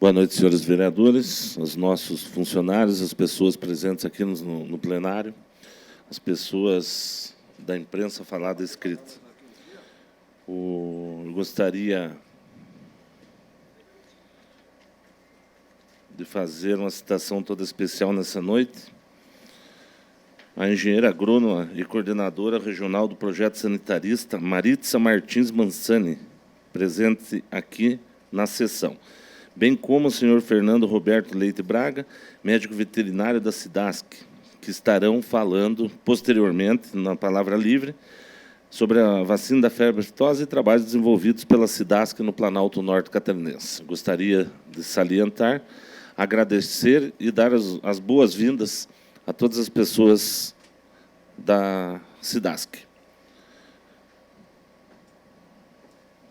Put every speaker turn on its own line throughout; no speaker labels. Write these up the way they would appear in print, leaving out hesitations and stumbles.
Boa noite, senhores vereadores, aos nossos funcionários, as pessoas presentes aqui no plenário, as pessoas da imprensa falada e escrita. Eu gostaria de fazer uma citação toda especial nessa noite. A engenheira agrônoma e coordenadora regional do projeto sanitarista, Maritza Martins Mansani, presente aqui na sessão, bem como o senhor Fernando Roberto Leite Braga, médico veterinário da SIDASC, que estarão falando posteriormente, na palavra livre, sobre a vacina da febre aftosa e trabalhos desenvolvidos pela SIDASC no Planalto Norte Catarinense. Gostaria de salientar, agradecer e dar as boas-vindas a todas as pessoas da SIDASC.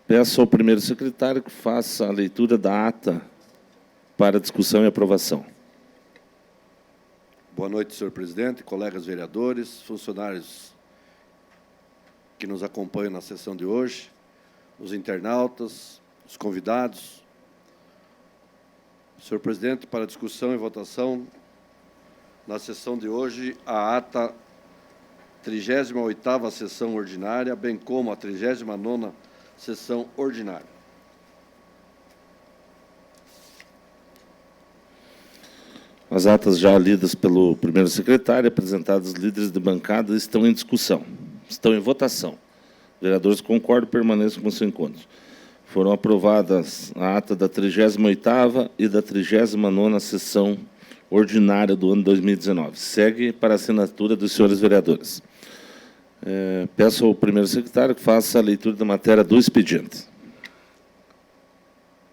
Peço ao primeiro secretário que faça a leitura da ata para discussão e aprovação.
Boa noite, senhor presidente, colegas vereadores, funcionários que nos acompanham na sessão de hoje, os internautas, os convidados. Senhor presidente, para discussão e votação, na sessão de hoje, a ata 38ª sessão ordinária, bem como a 39ª sessão ordinária.
As atas já lidas pelo primeiro secretário, apresentadas aos líderes de bancada, estão em discussão, estão em votação. Vereadores concordam, permaneçam com seu encontro. Foram aprovadas a ata da 38ª e da 39ª sessão ordinária do ano 2019. Segue para a assinatura dos senhores vereadores. Peço ao primeiro secretário que faça a leitura da matéria do expediente.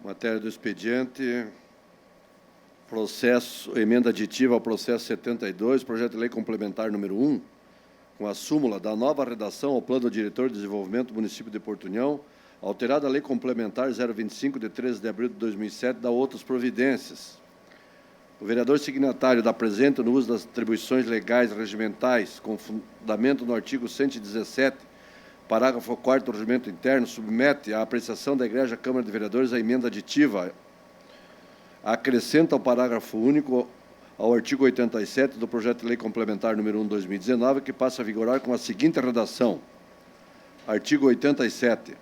Matéria do expediente, processo, emenda aditiva ao processo 72, projeto de lei complementar número 1, com a súmula da nova redação ao Plano Diretor de Desenvolvimento do Município de Porto União, alterada a Lei Complementar 025, de 13 de abril de 2007, da outras providências. O vereador signatário da presente, no uso das atribuições legais regimentais, com fundamento no artigo 117, parágrafo 4º do Regimento Interno, submete à apreciação da Igreja Câmara de Vereadores a emenda aditiva, acrescenta o parágrafo único ao artigo 87 do projeto de lei complementar número 1 de 2019, que passa a vigorar com a seguinte redação. Artigo 87,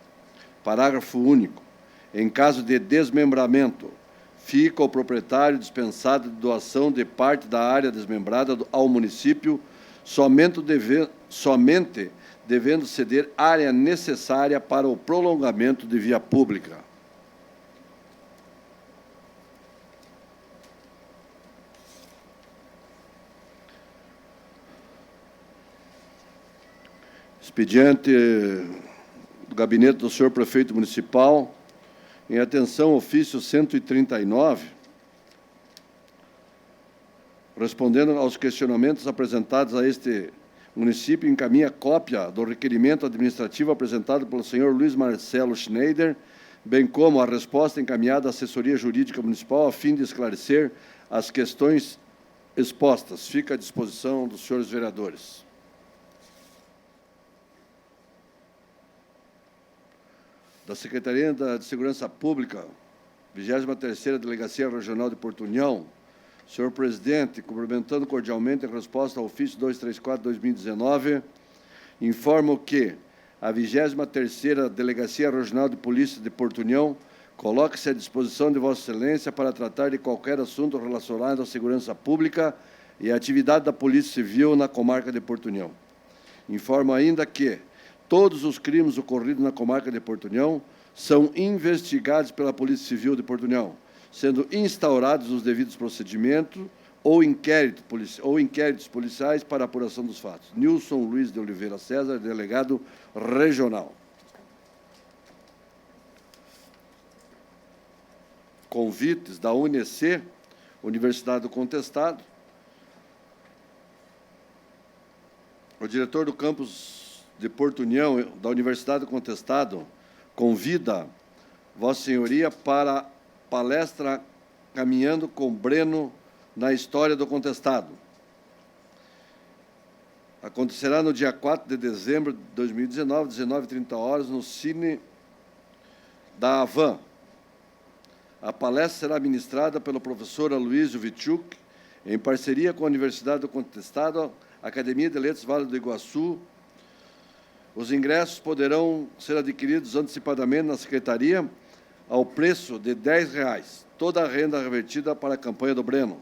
parágrafo único. Em caso de desmembramento, fica o proprietário dispensado de doação de parte da área desmembrada ao município, somente devendo ceder área necessária para o prolongamento de via pública. Expediente do gabinete do senhor prefeito municipal, em atenção, ofício 139, respondendo aos questionamentos apresentados a este município, encaminha cópia do requerimento administrativo apresentado pelo senhor Luiz Marcelo Schneider, bem como a resposta encaminhada à assessoria jurídica municipal, a fim de esclarecer as questões expostas. Fica à disposição dos senhores vereadores. Da Secretaria de Segurança Pública, 23ª Delegacia Regional de Porto União, senhor presidente, cumprimentando cordialmente a resposta ao ofício 234/2019, informo que a 23ª Delegacia Regional de Polícia de Porto União coloca-se à disposição de Vossa Excelência para tratar de qualquer assunto relacionado à segurança pública e à atividade da Polícia Civil na comarca de Porto União. Informo ainda que todos os crimes ocorridos na comarca de Porto União são investigados pela Polícia Civil de Porto União, sendo instaurados os devidos procedimentos ou inquéritos policiais para a apuração dos fatos. Nilson Luiz de Oliveira César, delegado regional. Convites da UNEC, Universidade do Contestado. O diretor do campus de Porto União, da Universidade do Contestado, convida Vossa Senhoria para palestra Caminhando com Breno na História do Contestado. Acontecerá no dia 4 de dezembro de 2019, 19h30, no Cine da Havan. A palestra será ministrada pelo professor Aloysio Vichuk, em parceria com a Universidade do Contestado, Academia de Letras Vale do Iguaçu. Os ingressos poderão ser adquiridos antecipadamente na Secretaria ao preço de R$10, toda a renda revertida para a campanha do Breno.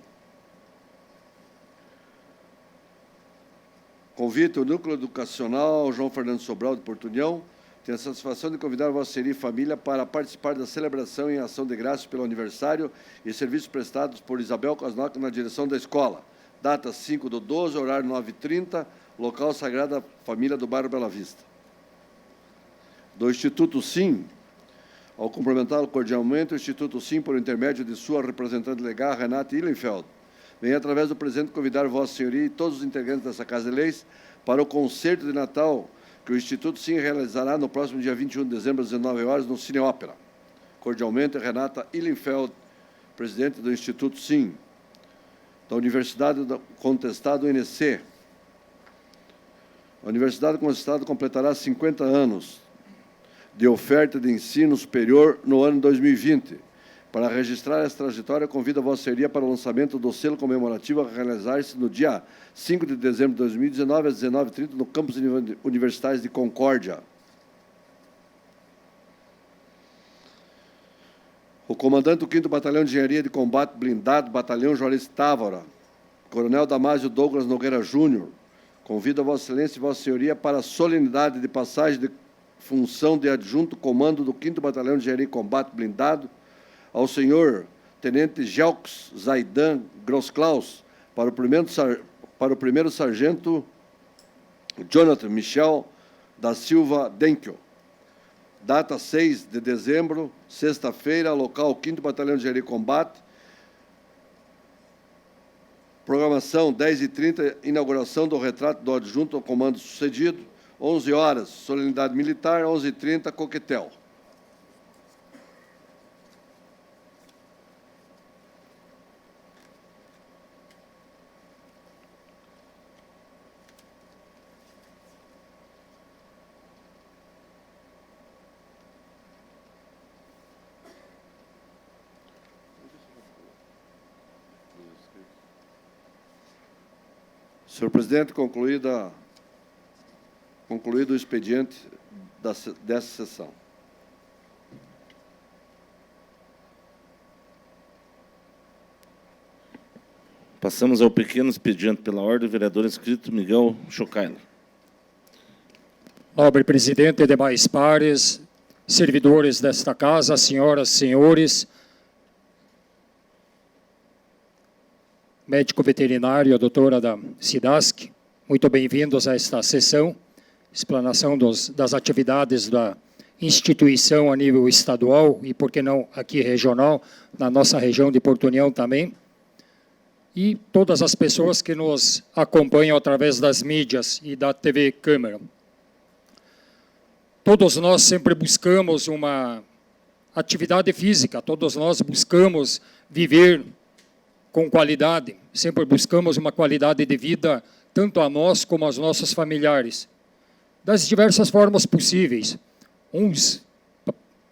Convite o Núcleo Educacional João Fernando Sobral de Portunhão. Tenho a satisfação de convidar a Vossa Senhoria e família para participar da celebração em ação de graças pelo aniversário e serviços prestados por Isabel Cosnoca na direção da escola. Data 5/12, horário 9h30, local Sagrada Família do bairro Bela Vista. Do Instituto Sim, ao cumprimentá-lo cordialmente, o Instituto Sim, por intermédio de sua representante legal, Renata Ihlenfeld, vem, através do presente, convidar Vossa Senhoria e todos os integrantes dessa Casa de Leis para o concerto de Natal que o Instituto Sim realizará no próximo dia 21 de dezembro, às 19 horas, no Cine Ópera. Cordialmente, Renata Ihlenfeld, presidente do Instituto Sim. Da Universidade do Contestado, UNC. A Universidade do Contestado completará 50 anos de oferta de ensino superior no ano 2020. Para registrar essa trajetória, convido a Vossa Senhoria para o lançamento do selo comemorativo a realizar-se no dia 5 de dezembro de 2019, às 19h30, no campus universitário de Concórdia. O comandante do 5º Batalhão de Engenharia de Combate Blindado, Batalhão Juarez Távora, Coronel Damásio Douglas Nogueira Júnior, convido a Vossa Excelência e Vossa Senhoria para a solenidade de passagem de função de adjunto comando do 5º Batalhão de Engenharia de Combate Blindado, ao senhor Tenente Jelks Zaidan Grossklaus, para o primeiro sargento Jonathan Michel da Silva Denkel. Data 6 de dezembro, sexta-feira, local 5º Batalhão de Engenharia de Combate. Programação 10h30, inauguração do retrato do adjunto ao comando sucedido. 11 horas, solenidade militar. 11h30, coquetel. Senhor presidente, concluído o expediente dessa sessão.
Passamos ao pequeno expediente pela ordem, vereador inscrito Miguel Chocaila.
Nobre presidente e demais pares, servidores desta casa, senhoras e senhores, médico veterinário, a doutora da SIDASC, muito bem-vindos a esta sessão, explanação das atividades da instituição a nível estadual e, por que não, aqui regional, na nossa região de Portunhão também, e todas as pessoas que nos acompanham através das mídias e da TV Câmara. Todos nós sempre buscamos uma atividade física, todos nós buscamos viver com qualidade, sempre buscamos uma qualidade de vida, tanto a nós como aos nossos familiares, das diversas formas possíveis, uns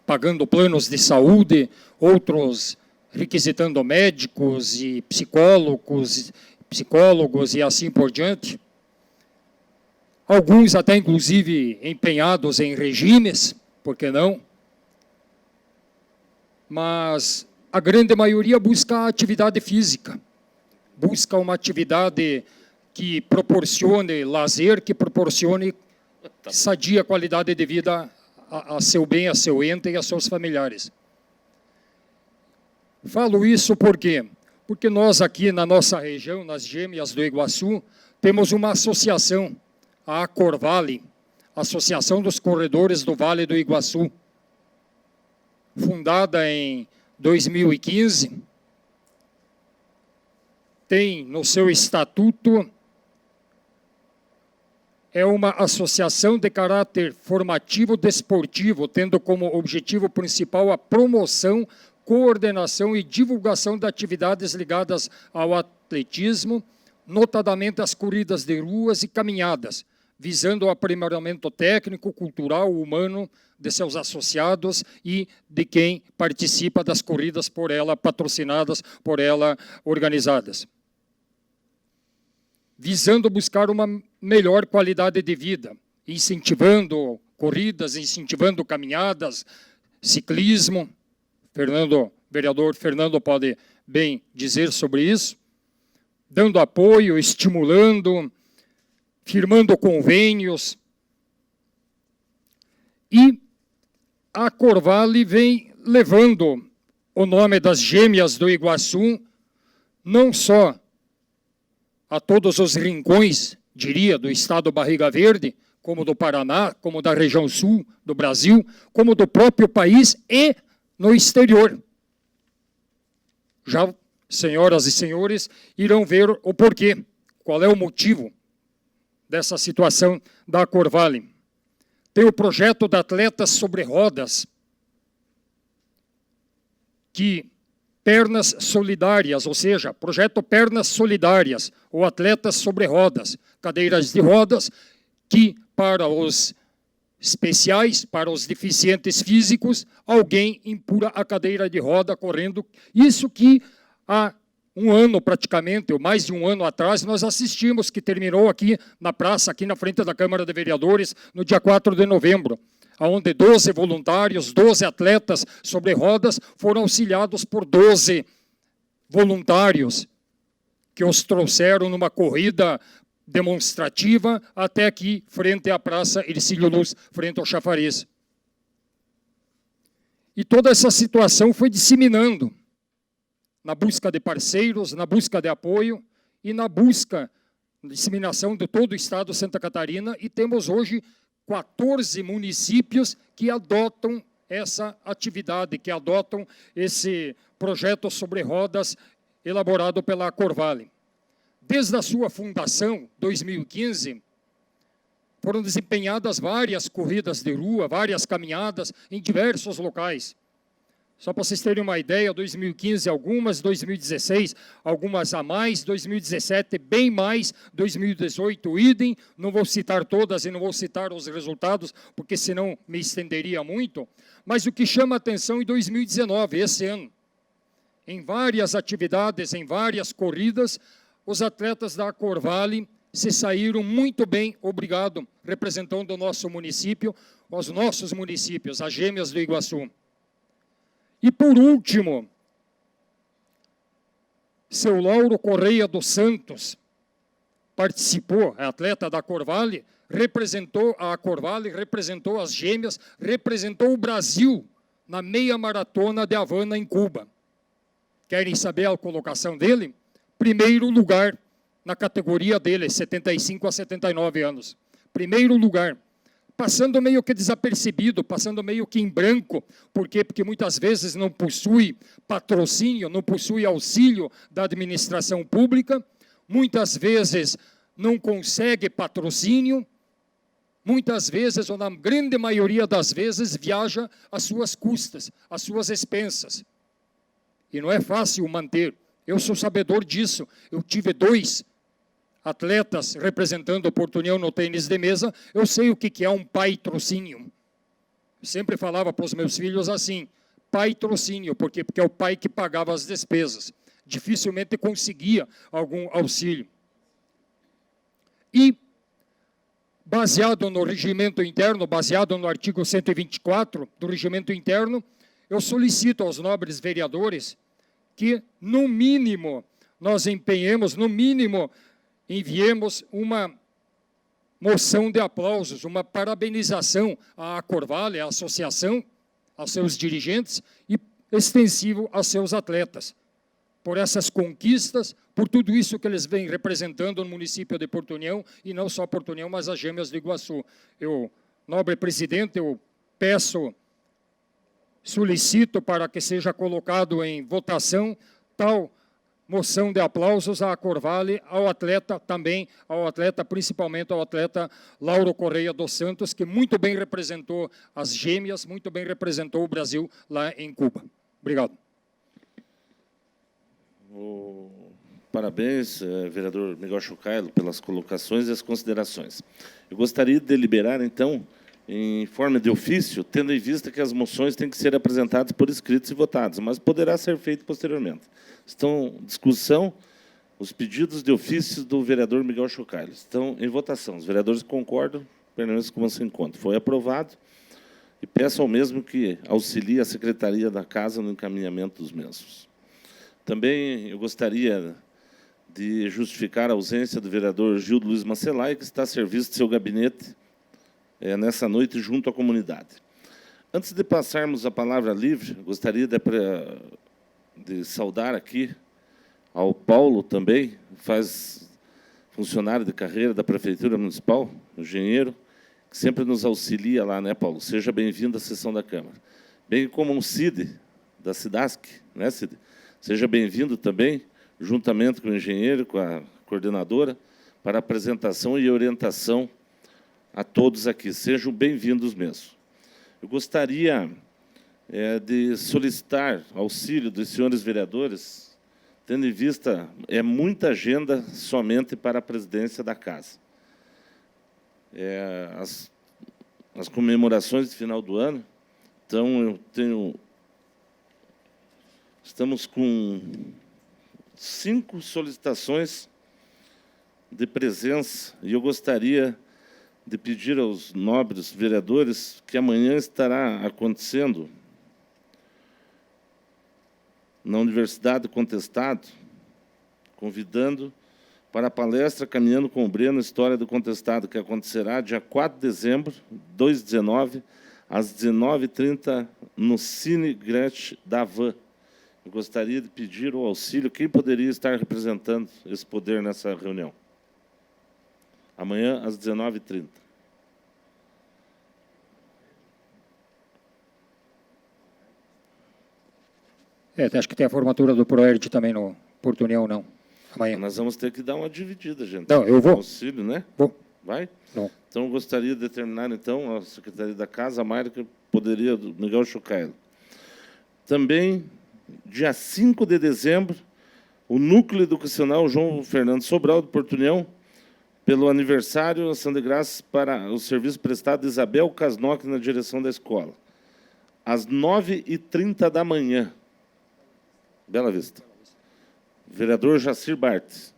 pagando planos de saúde, outros requisitando médicos e psicólogos e assim por diante, alguns até inclusive empenhados em regimes, por que não? Mas a grande maioria busca a atividade física, busca uma atividade que proporcione lazer, que proporcione sadia qualidade de vida a seu bem, a seu ente e a seus familiares. Falo isso por quê? Porque nós aqui na nossa região, nas Gêmeas do Iguaçu, temos uma associação, a Acorvale, Associação dos Corredores do Vale do Iguaçu, fundada em 2015, tem no seu estatuto, é uma associação de caráter formativo desportivo, tendo como objetivo principal a promoção, coordenação e divulgação de atividades ligadas ao atletismo, notadamente as corridas de ruas e caminhadas, visando o aprimoramento técnico, cultural, humano de seus associados e de quem participa das corridas por ela patrocinadas, por ela organizadas. Visando buscar uma melhor qualidade de vida, incentivando corridas, incentivando caminhadas, ciclismo. Vereador Fernando pode bem dizer sobre isso. Dando apoio, estimulando, firmando convênios. E a Corvale vem levando o nome das Gêmeas do Iguaçu, não só a todos os rincões, diria, do estado Barriga Verde, como do Paraná, como da região sul do Brasil, como do próprio país e no exterior. Já, senhoras e senhores, irão ver o porquê, qual é o motivo dessa situação da Corvale. Tem o projeto de atletas sobre rodas, que pernas solidárias, ou seja, projeto pernas solidárias, ou atletas sobre rodas, cadeiras de rodas, que para os especiais, para os deficientes físicos, alguém empurra a cadeira de roda correndo. Isso que há um ano praticamente, ou mais de um ano atrás, nós assistimos, que terminou aqui na praça, aqui na frente da Câmara de Vereadores, no dia 4 de novembro, onde 12 voluntários, 12 atletas sobre rodas foram auxiliados por 12 voluntários que os trouxeram numa corrida demonstrativa até aqui, frente à Praça Hercílio Luz, frente ao chafariz. E toda essa situação foi disseminando na busca de parceiros, na busca de apoio e na busca, disseminação de todo o estado de Santa Catarina, e temos hoje 14 municípios que adotam essa atividade, que adotam esse projeto sobre rodas elaborado pela Corvale. Desde a sua fundação, 2015, foram desempenhadas várias corridas de rua, várias caminhadas em diversos locais. Só para vocês terem uma ideia, 2015 algumas, 2016 algumas a mais, 2017 bem mais, 2018 idem, não vou citar todas e não vou citar os resultados, porque senão me estenderia muito, mas o que chama a atenção em 2019, esse ano, em várias atividades, em várias corridas, os atletas da Corvale se saíram muito bem, obrigado, representando o nosso município, os nossos municípios, as Gêmeas do Iguaçu. E por último, seu Lauro Correia dos Santos participou, é atleta da Corvale, representou a Corvale, representou as Gêmeas, representou o Brasil na meia maratona de Havana, em Cuba. Querem saber a colocação dele? Primeiro lugar na categoria dele, 75 a 79 anos. Primeiro lugar. Passando meio que desapercebido, passando meio que em branco. Por quê? Porque muitas vezes não possui patrocínio, não possui auxílio da administração pública, muitas vezes não consegue patrocínio, muitas vezes, ou na grande maioria das vezes, viaja às suas custas, às suas expensas. E não é fácil manter. Eu sou sabedor disso. Eu tive 2 atletas representando o Porto União no tênis de mesa, eu sei o que é um patrocínio. Eu sempre falava para os meus filhos assim, patrocínio, porque é o pai que pagava as despesas. Dificilmente conseguia algum auxílio. E, baseado no regimento interno, baseado no artigo 124 do regimento interno, eu solicito aos nobres vereadores que, no mínimo, nós empenhemos, no mínimo, enviemos uma moção de aplausos, uma parabenização à Corvale, à associação, aos seus dirigentes e extensivo aos seus atletas, por essas conquistas, por tudo isso que eles vêm representando no município de Porto União, e não só Porto União, mas as Gêmeas do Iguaçu. Eu, nobre presidente, eu peço, solicito para que seja colocado em votação tal moção de aplausos à Corvale, ao atleta também, ao atleta, principalmente ao atleta Lauro Correia dos Santos, que muito bem representou as Gêmeas, muito bem representou o Brasil lá em Cuba. Obrigado.
O Parabéns, vereador Miguel Chucailo, pelas colocações e as considerações. Eu gostaria de deliberar, então, em forma de ofício, tendo em vista que as moções têm que ser apresentadas por escritos e votadas, mas poderá ser feito posteriormente. Estão em discussão os pedidos de ofício do vereador Miguel Chucailo. Estão em votação. Os vereadores concordam, permaneçam como se encontra. Foi aprovado e peço ao mesmo que auxilie a Secretaria da Casa no encaminhamento dos mesmos. Também eu gostaria de justificar a ausência do vereador Gildo Luiz Macelai, que está a serviço de seu gabinete nessa noite junto à comunidade. Antes de passarmos a palavra livre, gostaria de saudar aqui ao Paulo também, funcionário de carreira da Prefeitura Municipal, engenheiro, que sempre nos auxilia lá, né, Paulo? Seja bem-vindo à sessão da Câmara. Bem como o Cid, da Cidasc, né, Cid? Seja bem-vindo também, juntamente com o engenheiro, com a coordenadora, para a apresentação e orientação a todos aqui. Sejam bem-vindos mesmo. Eu gostaria de solicitar auxílio dos senhores vereadores, tendo em vista muita agenda somente para a presidência da Casa. As comemorações de final do ano, então estamos com 5 solicitações de presença e eu gostaria de pedir aos nobres vereadores que amanhã estará acontecendo na Universidade Contestado, convidando para a palestra Caminhando com o Breno, História do Contestado, que acontecerá dia 4 de dezembro, 2019, às 19h30, no Cine Gretchen da Van. Eu gostaria de pedir o auxílio. Quem poderia estar representando esse poder nessa reunião? Amanhã, às 19h30.
Acho que tem a formatura do Proerd também no Porto União, não. Amanhã.
Nós vamos ter que dar uma dividida, gente.
Não, eu vou.
Auxílio, né?
Vou.
Vai?
Não.
Então, eu gostaria de determinar, então, a Secretaria da Casa, a Mayra, que poderia, do Miguel Chucailo. Também, dia 5 de dezembro, o Núcleo Educacional João Fernando Sobral, do Porto União, pelo aniversário, ação de graças para o serviço prestado de Isabel Casnock na direção da escola, às 9h30 da manhã. Bela Vista. Vereador Jacir Bartes.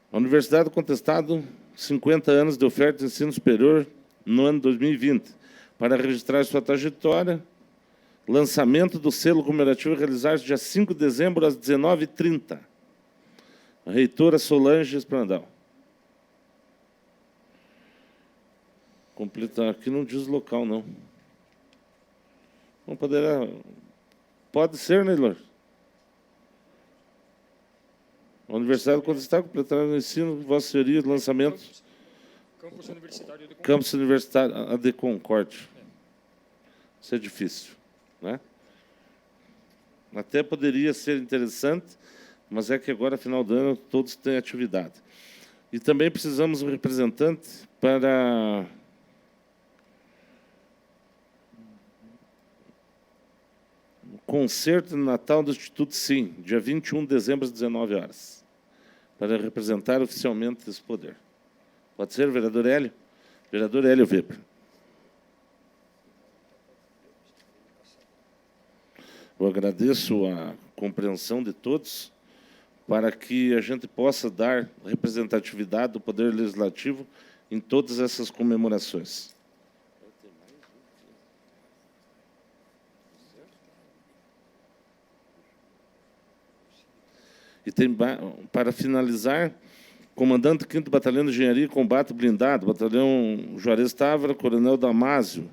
A Universidade Contestado, 50 anos de oferta de ensino superior no ano 2020. Para registrar sua trajetória, lançamento do selo comemorativo realizar-se dia 5 de dezembro, às 19h30. A reitora Solange Esprandal. Completar, aqui não diz local, não. Não poderá... Pode ser, Neylor? A Universidade Contestado completará o ensino, Vossa Senhoria, lançamento...
Campus Universitário de Concórdia.
Campus Universitário de Concórdia. Isso é difícil, né? Até poderia ser interessante, mas é que agora, final do ano, todos têm atividade. E também precisamos de um representante para... o concerto de Natal do Instituto Sim, dia 21 de dezembro, às 19h, para representar oficialmente esse poder. Pode ser, vereador Hélio? Vereador Hélio Weber. Eu agradeço a compreensão de todos para que a gente possa dar representatividade do Poder Legislativo em todas essas comemorações. E tem, para finalizar, comandante do 5º Batalhão de Engenharia e Combate Blindado, Batalhão Juarez Távora, Coronel Damásio.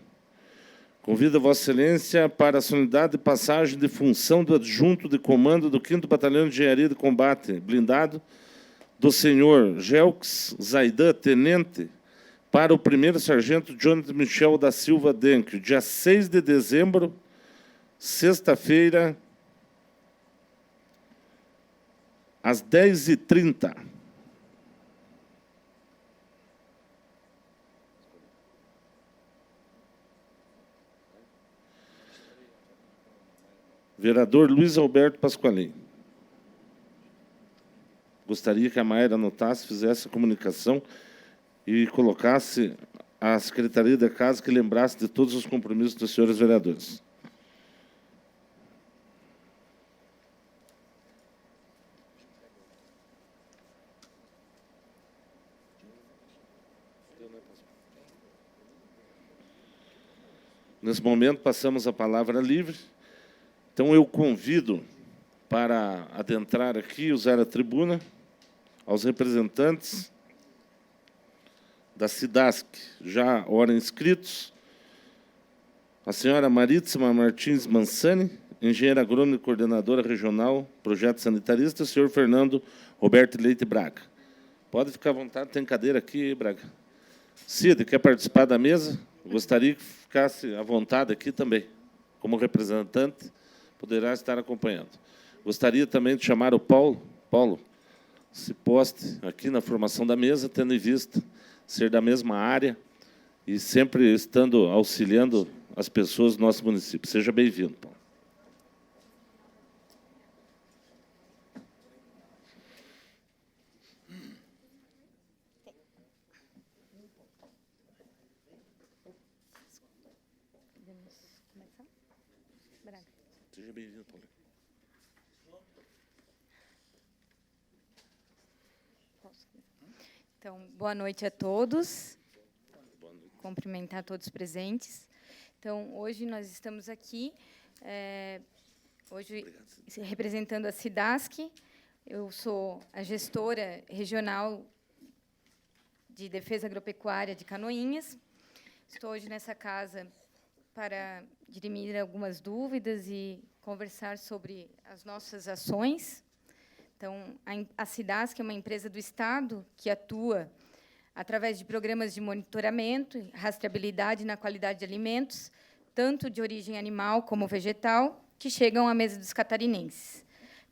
Convido a Vossa Excelência para a solenidade de passagem de função do adjunto de comando do 5º Batalhão de Engenharia e Combate Blindado, do senhor Gelks Zaidan, tenente, para o 1º Sargento Jonathan Michel da Silva Denck, dia 6 de dezembro, sexta-feira, às 10h30. Vereador Luiz Alberto Pasqualin. gostaria que a Mayra anotasse, fizesse a comunicação e colocasse a Secretaria da Casa que lembrasse de todos os compromissos dos senhores vereadores. Nesse momento, passamos a palavra livre. Então, eu convido para adentrar aqui e usar a tribuna aos representantes da SIDASC, já ora inscritos, a senhora Marítzema Martins Mansani, engenheira agrônoma e coordenadora regional, projeto sanitarista, o senhor Fernando Roberto Leite Braga. Pode ficar à vontade, tem cadeira aqui, Braga. Cid, quer participar da mesa? Gostaria que ficasse à vontade aqui também, como representante, poderá estar acompanhando. Gostaria também de chamar o Paulo. Paulo, se poste aqui na formação da mesa, tendo em vista ser da mesma área e sempre estando auxiliando as pessoas do nosso município. Seja bem-vindo, Paulo. Seja bem-vindo, Paulo.
Então, boa noite a todos. Boa noite. Cumprimentar todos os presentes. Então, hoje nós estamos aqui, hoje representando a SIDASC. Eu sou a gestora regional de defesa agropecuária de Canoinhas. Estou hoje nessa casa para dirimir algumas dúvidas e conversar sobre as nossas ações. Então, a SIDASC é uma empresa do Estado que atua através de programas de monitoramento e rastreabilidade na qualidade de alimentos, tanto de origem animal como vegetal, que chegam à mesa dos catarinenses.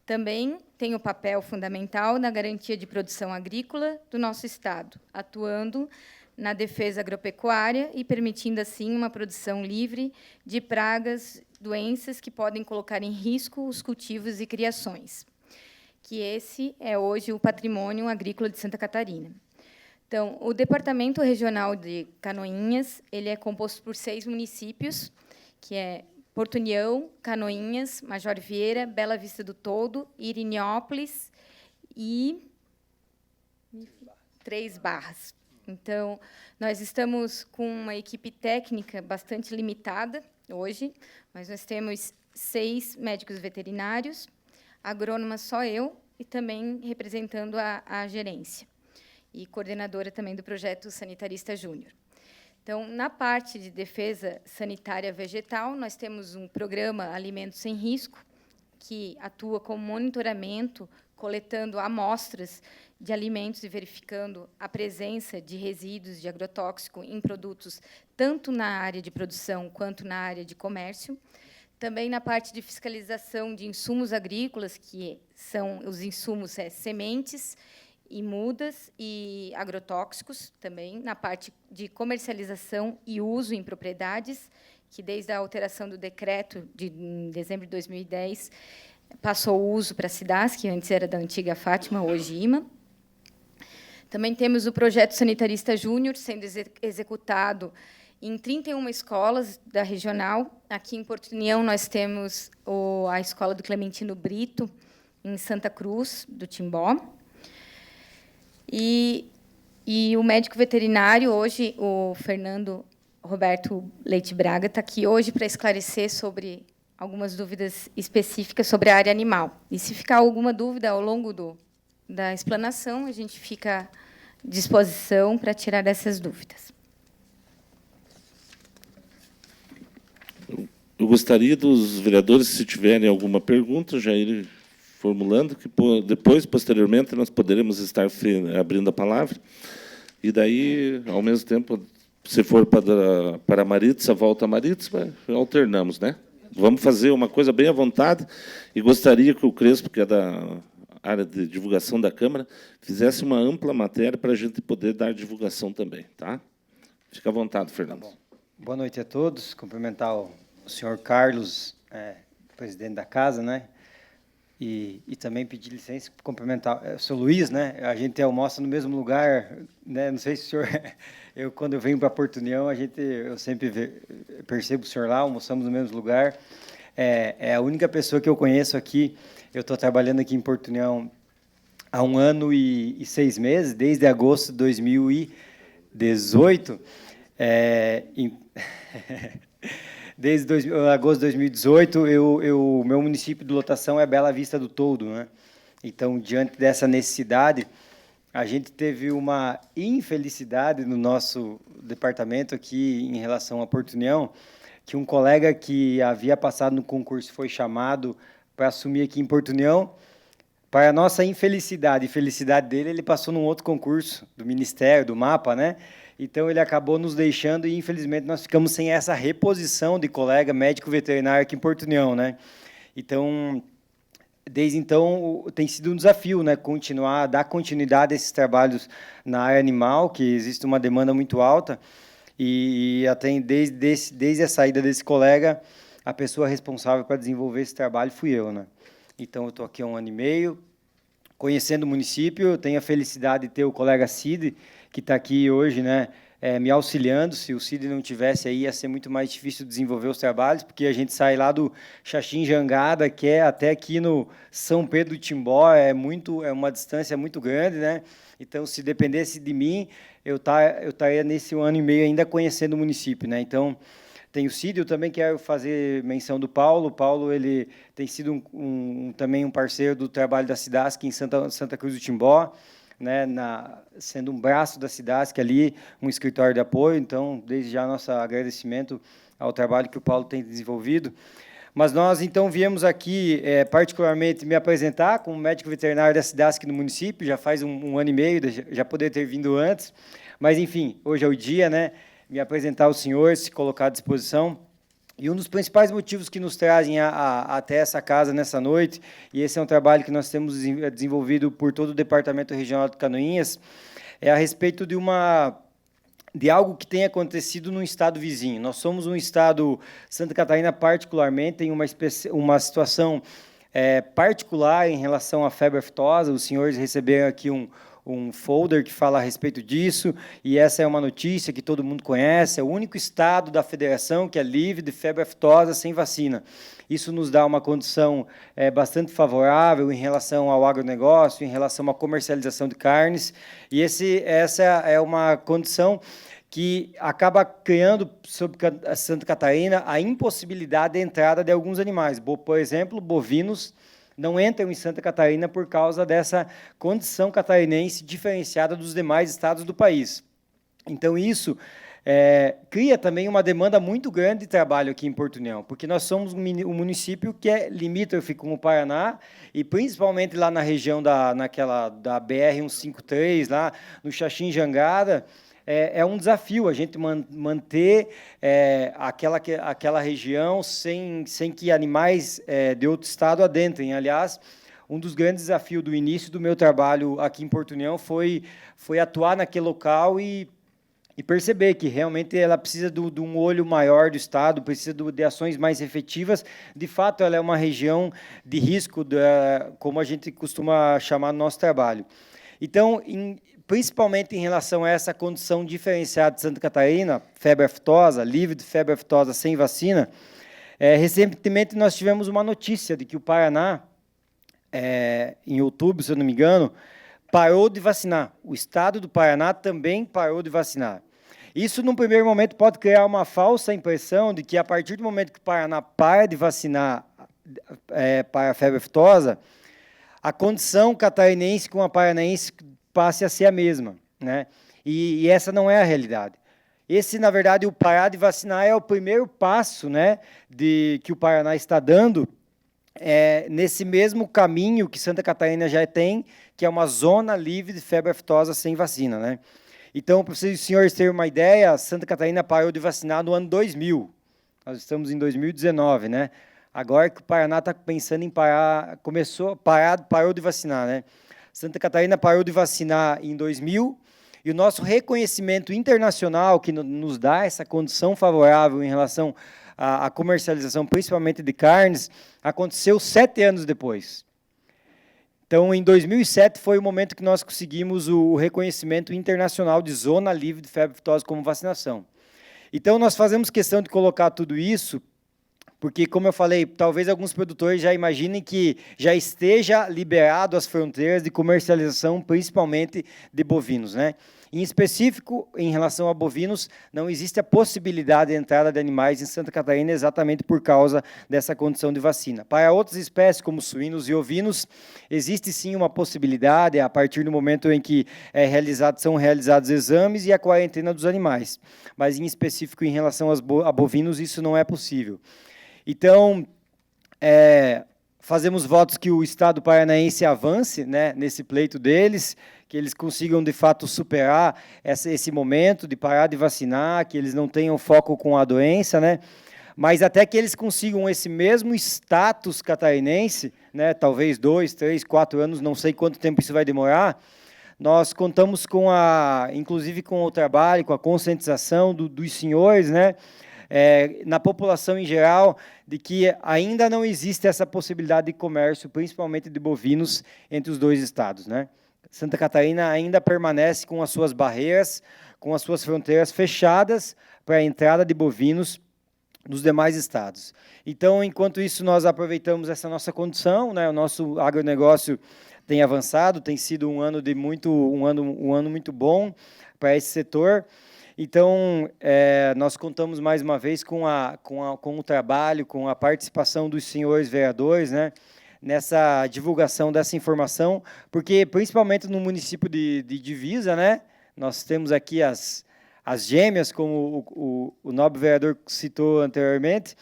Também tem o papel fundamental na garantia de produção agrícola do nosso Estado, atuando na defesa agropecuária e permitindo, assim, uma produção livre de pragas, doenças que podem colocar em risco os cultivos e criações, que esse é hoje o patrimônio agrícola de Santa Catarina. Então, o Departamento Regional de Canoinhas, ele é composto por 6 municípios, que é Porto União, Canoinhas, Major Vieira, Bela Vista do Toldo, Irinópolis e 3 Barras. Então, nós estamos com uma equipe técnica bastante limitada hoje, mas nós temos 6 médicos veterinários, agrônoma só eu, e também representando a gerência, e coordenadora também do projeto Sanitarista Júnior. Então, na parte de defesa sanitária vegetal, nós temos um programa Alimentos Sem Risco, que atua com monitoramento, coletando amostras de alimentos e verificando a presença de resíduos de agrotóxico em produtos, tanto na área de produção quanto na área de comércio. Também na parte de fiscalização de insumos agrícolas, que são os insumos sementes e mudas e agrotóxicos, também na parte de comercialização e uso em propriedades, que desde a alteração do decreto de dezembro de 2010 passou o uso para a SIDASC, que antes era da antiga Fátima, hoje IMA. Também temos o projeto Sanitarista Júnior sendo executado em 31 escolas da regional. Aqui em Porto União, nós temos a Escola do Clementino Brito, em Santa Cruz, do Timbó. E o médico veterinário, hoje, o Fernando Roberto Leite Braga, está aqui hoje para esclarecer sobre algumas dúvidas específicas sobre a área animal. E, se ficar alguma dúvida ao longo da explanação, a gente fica à disposição para tirar essas dúvidas.
Eu gostaria dos vereadores, se tiverem alguma pergunta, já irem formulando, que depois, posteriormente, nós poderemos estar abrindo a palavra. E daí, ao mesmo tempo, se for para a Maritza, volta a Maritza, alternamos, né? Vamos fazer uma coisa bem à vontade, e gostaria que o Crespo, que é da área de divulgação da Câmara, fizesse uma ampla matéria para a gente poder dar divulgação também, tá? Fica à vontade, Fernando.
Tá bom. Boa noite a todos. Cumprimentar o senhor Carlos, presidente da casa, né? E também pedir licença para cumprimentar. Eu sou Luiz, né? A gente almoça no mesmo lugar, né? Não sei se o senhor... quando eu venho para Porto União, eu sempre percebo o senhor lá, almoçamos no mesmo lugar. É a única pessoa que eu conheço aqui. Eu estou trabalhando aqui em Porto União há 1 ano e 6 meses, desde agosto de 2018. Desde agosto de 2018, meu município de lotação é Bela Vista do Toldo, né? Então, diante dessa necessidade, a gente teve uma infelicidade no nosso departamento aqui em relação a Porto União, que um colega que havia passado no concurso foi chamado para assumir aqui em Porto União. Para a nossa infelicidade e felicidade dele, ele passou num outro concurso do Ministério, do MAPA, né? Então, ele acabou nos deixando e, infelizmente, nós ficamos sem essa reposição de colega médico veterinário aqui em Porto União, né? Então, desde então, tem sido um desafio, né? Dar continuidade a esses trabalhos na área animal, que existe uma demanda muito alta, e até desde a saída desse colega, a pessoa responsável para desenvolver esse trabalho fui eu, né? Então, eu estou aqui há 1 ano e meio, conhecendo o município. Eu tenho a felicidade de ter o colega Cid, que está aqui hoje, né, me auxiliando. Se o Cid não tivesse aí, ia ser muito mais difícil desenvolver os trabalhos, porque a gente sai lá do Xaxim Jangada, que é até aqui no São Pedro do Timbó, é uma distância muito grande, né? Então, se dependesse de mim, eu estaria nesse 1 ano e meio ainda conhecendo o município, né? Então, tem o Cid. Eu também quero fazer menção do Paulo. O Paulo, ele tem sido também um parceiro do trabalho da Cidasc em Santa Cruz do Timbó, né, sendo um braço da Cidasc ali, um escritório de apoio. Então, desde já, nosso agradecimento ao trabalho que o Paulo tem desenvolvido. Mas nós, então, viemos aqui, particularmente, me apresentar como médico veterinário da Cidasc no município. Já faz 1 ano e meio, já poderia ter vindo antes. Mas, enfim, hoje é o dia, né? Me apresentar ao senhor, se colocar à disposição. E um dos principais motivos que nos trazem até essa casa nessa noite, e esse é um trabalho que nós temos desenvolvido por todo o Departamento Regional de Canoinhas, é a respeito de algo que tem acontecido num estado vizinho. Nós somos um estado, Santa Catarina particularmente, tem uma situação particular em relação à febre aftosa. Os senhores receberam aqui um folder que fala a respeito disso, e essa é uma notícia que todo mundo conhece. É o único estado da federação que é livre de febre aftosa sem vacina. Isso nos dá uma condição bastante favorável em relação ao agronegócio, em relação à comercialização de carnes, e essa é uma condição que acaba criando, sobre Santa Catarina, a impossibilidade de entrada de alguns animais. Por exemplo, bovinos não entram em Santa Catarina por causa dessa condição catarinense diferenciada dos demais estados do país. Então, isso cria também uma demanda muito grande de trabalho aqui em Porto União, porque nós somos um município que é limítrofe com o Paraná, e principalmente lá na região da BR-153, lá no Xaxim Jangada, é um desafio a gente manter aquela região sem que animais de outro estado adentrem. Aliás, um dos grandes desafios do início do meu trabalho aqui em Porto União foi atuar naquele local e perceber que realmente ela precisa de um olho maior do estado, precisa de ações mais efetivas. De fato, ela é uma região de risco, como a gente costuma chamar no nosso trabalho. Então, principalmente em relação a essa condição diferenciada de Santa Catarina, febre aftosa, livre de febre aftosa sem vacina, recentemente nós tivemos uma notícia de que o Paraná, em outubro, se eu não me engano, parou de vacinar. O estado do Paraná também parou de vacinar. Isso, num primeiro momento, pode criar uma falsa impressão de que, a partir do momento que o Paraná para de vacinar para a febre aftosa, a condição catarinense com a paranaense passe a ser a mesma, né? E essa não é a realidade. Esse, na verdade, o parar de vacinar é o primeiro passo, né, que o Paraná está dando nesse mesmo caminho que Santa Catarina já tem, que é uma zona livre de febre aftosa sem vacina, né? Então, para os senhores terem uma ideia, Santa Catarina parou de vacinar no ano 2000. Nós estamos em 2019, né? Agora que o Paraná está pensando em parar, parou de vacinar, né? Santa Catarina parou de vacinar em 2000, e o nosso reconhecimento internacional, que nos dá essa condição favorável em relação à comercialização, principalmente de carnes, aconteceu 7 anos depois. Então, em 2007 foi o momento que nós conseguimos o reconhecimento internacional de zona livre de febre aftosa como vacinação. Então, nós fazemos questão de colocar tudo isso, porque, como eu falei, talvez alguns produtores já imaginem que já esteja liberado as fronteiras de comercialização, principalmente de bovinos, né? Em específico, em relação a bovinos, não existe a possibilidade de entrada de animais em Santa Catarina exatamente por causa dessa condição de vacina. Para outras espécies, como suínos e ovinos, existe sim uma possibilidade a partir do momento em que são realizados exames e a quarentena dos animais. Mas, em específico, em relação a bovinos, isso não é possível. Então, fazemos votos que o Estado paranaense avance, né, nesse pleito deles, que eles consigam, de fato, superar esse momento de parar de vacinar, que eles não tenham foco com a doença, né, mas até que eles consigam esse mesmo status catarinense, né, talvez 2, 3, 4 anos, não sei quanto tempo isso vai demorar, nós contamos inclusive com o trabalho, com a conscientização dos senhores, né, na população em geral, de que ainda não existe essa possibilidade de comércio, principalmente de bovinos, entre os dois estados, né? Santa Catarina ainda permanece com as suas barreiras, com as suas fronteiras fechadas para a entrada de bovinos dos demais estados. Então, enquanto isso, nós aproveitamos essa nossa condição, né? O nosso agronegócio tem avançado, tem sido um ano muito bom para esse setor. Então, nós contamos mais uma vez com o trabalho, com a participação dos senhores vereadores, né, nessa divulgação dessa informação, porque, principalmente no município de Divisa, né, nós temos aqui as gêmeas, como o nobre vereador citou anteriormente,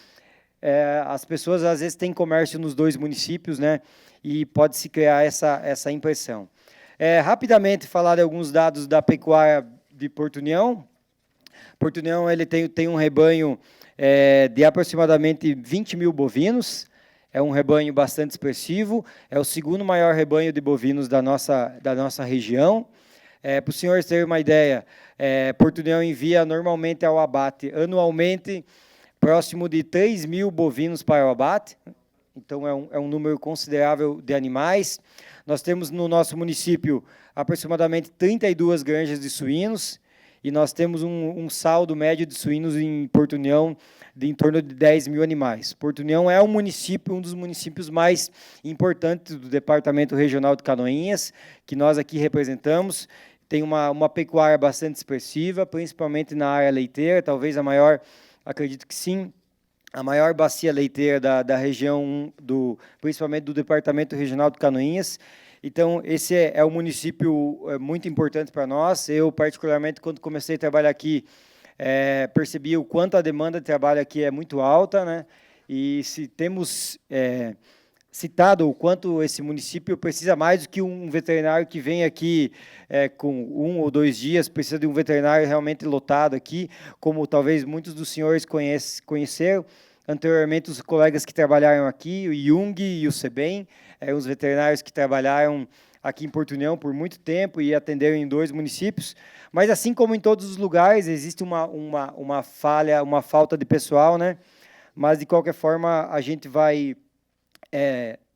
as pessoas, às vezes, têm comércio nos dois municípios, né, e pode-se criar essa impressão. Rapidamente, falar de alguns dados da pecuária de Porto União. Porto União ele tem um rebanho de aproximadamente 20 mil bovinos, é um rebanho bastante expressivo, é o segundo maior rebanho de bovinos da nossa região. Para os senhores terem uma ideia, Porto União envia normalmente ao abate, anualmente, próximo de 3 mil bovinos para o abate, então é um número considerável de animais. Nós temos no nosso município aproximadamente 32 granjas de suínos, e nós temos um saldo médio de suínos em Porto União de em torno de 10 mil animais. Porto União é um dos municípios mais importantes do Departamento Regional de Canoinhas, que nós aqui representamos. Tem uma pecuária bastante expressiva, principalmente na área leiteira, talvez a maior, acredito que sim, a maior bacia leiteira da região, principalmente do Departamento Regional de Canoinhas. Então, esse é um município muito importante para nós. Eu, particularmente, quando comecei a trabalhar aqui, percebi o quanto a demanda de trabalho aqui é muito alta, né? E se temos citado o quanto esse município precisa mais do que um veterinário que vem aqui com 1 ou 2 dias, precisa de um veterinário realmente lotado aqui, como talvez muitos dos senhores conheceram. Anteriormente, os colegas que trabalharam aqui, o Jung e o Sebem, os veterinários que trabalharam aqui em Porto União por muito tempo e atenderam em 2 municípios. Mas, assim como em todos os lugares, existe uma falta de pessoal, né? Mas, de qualquer forma, a gente vai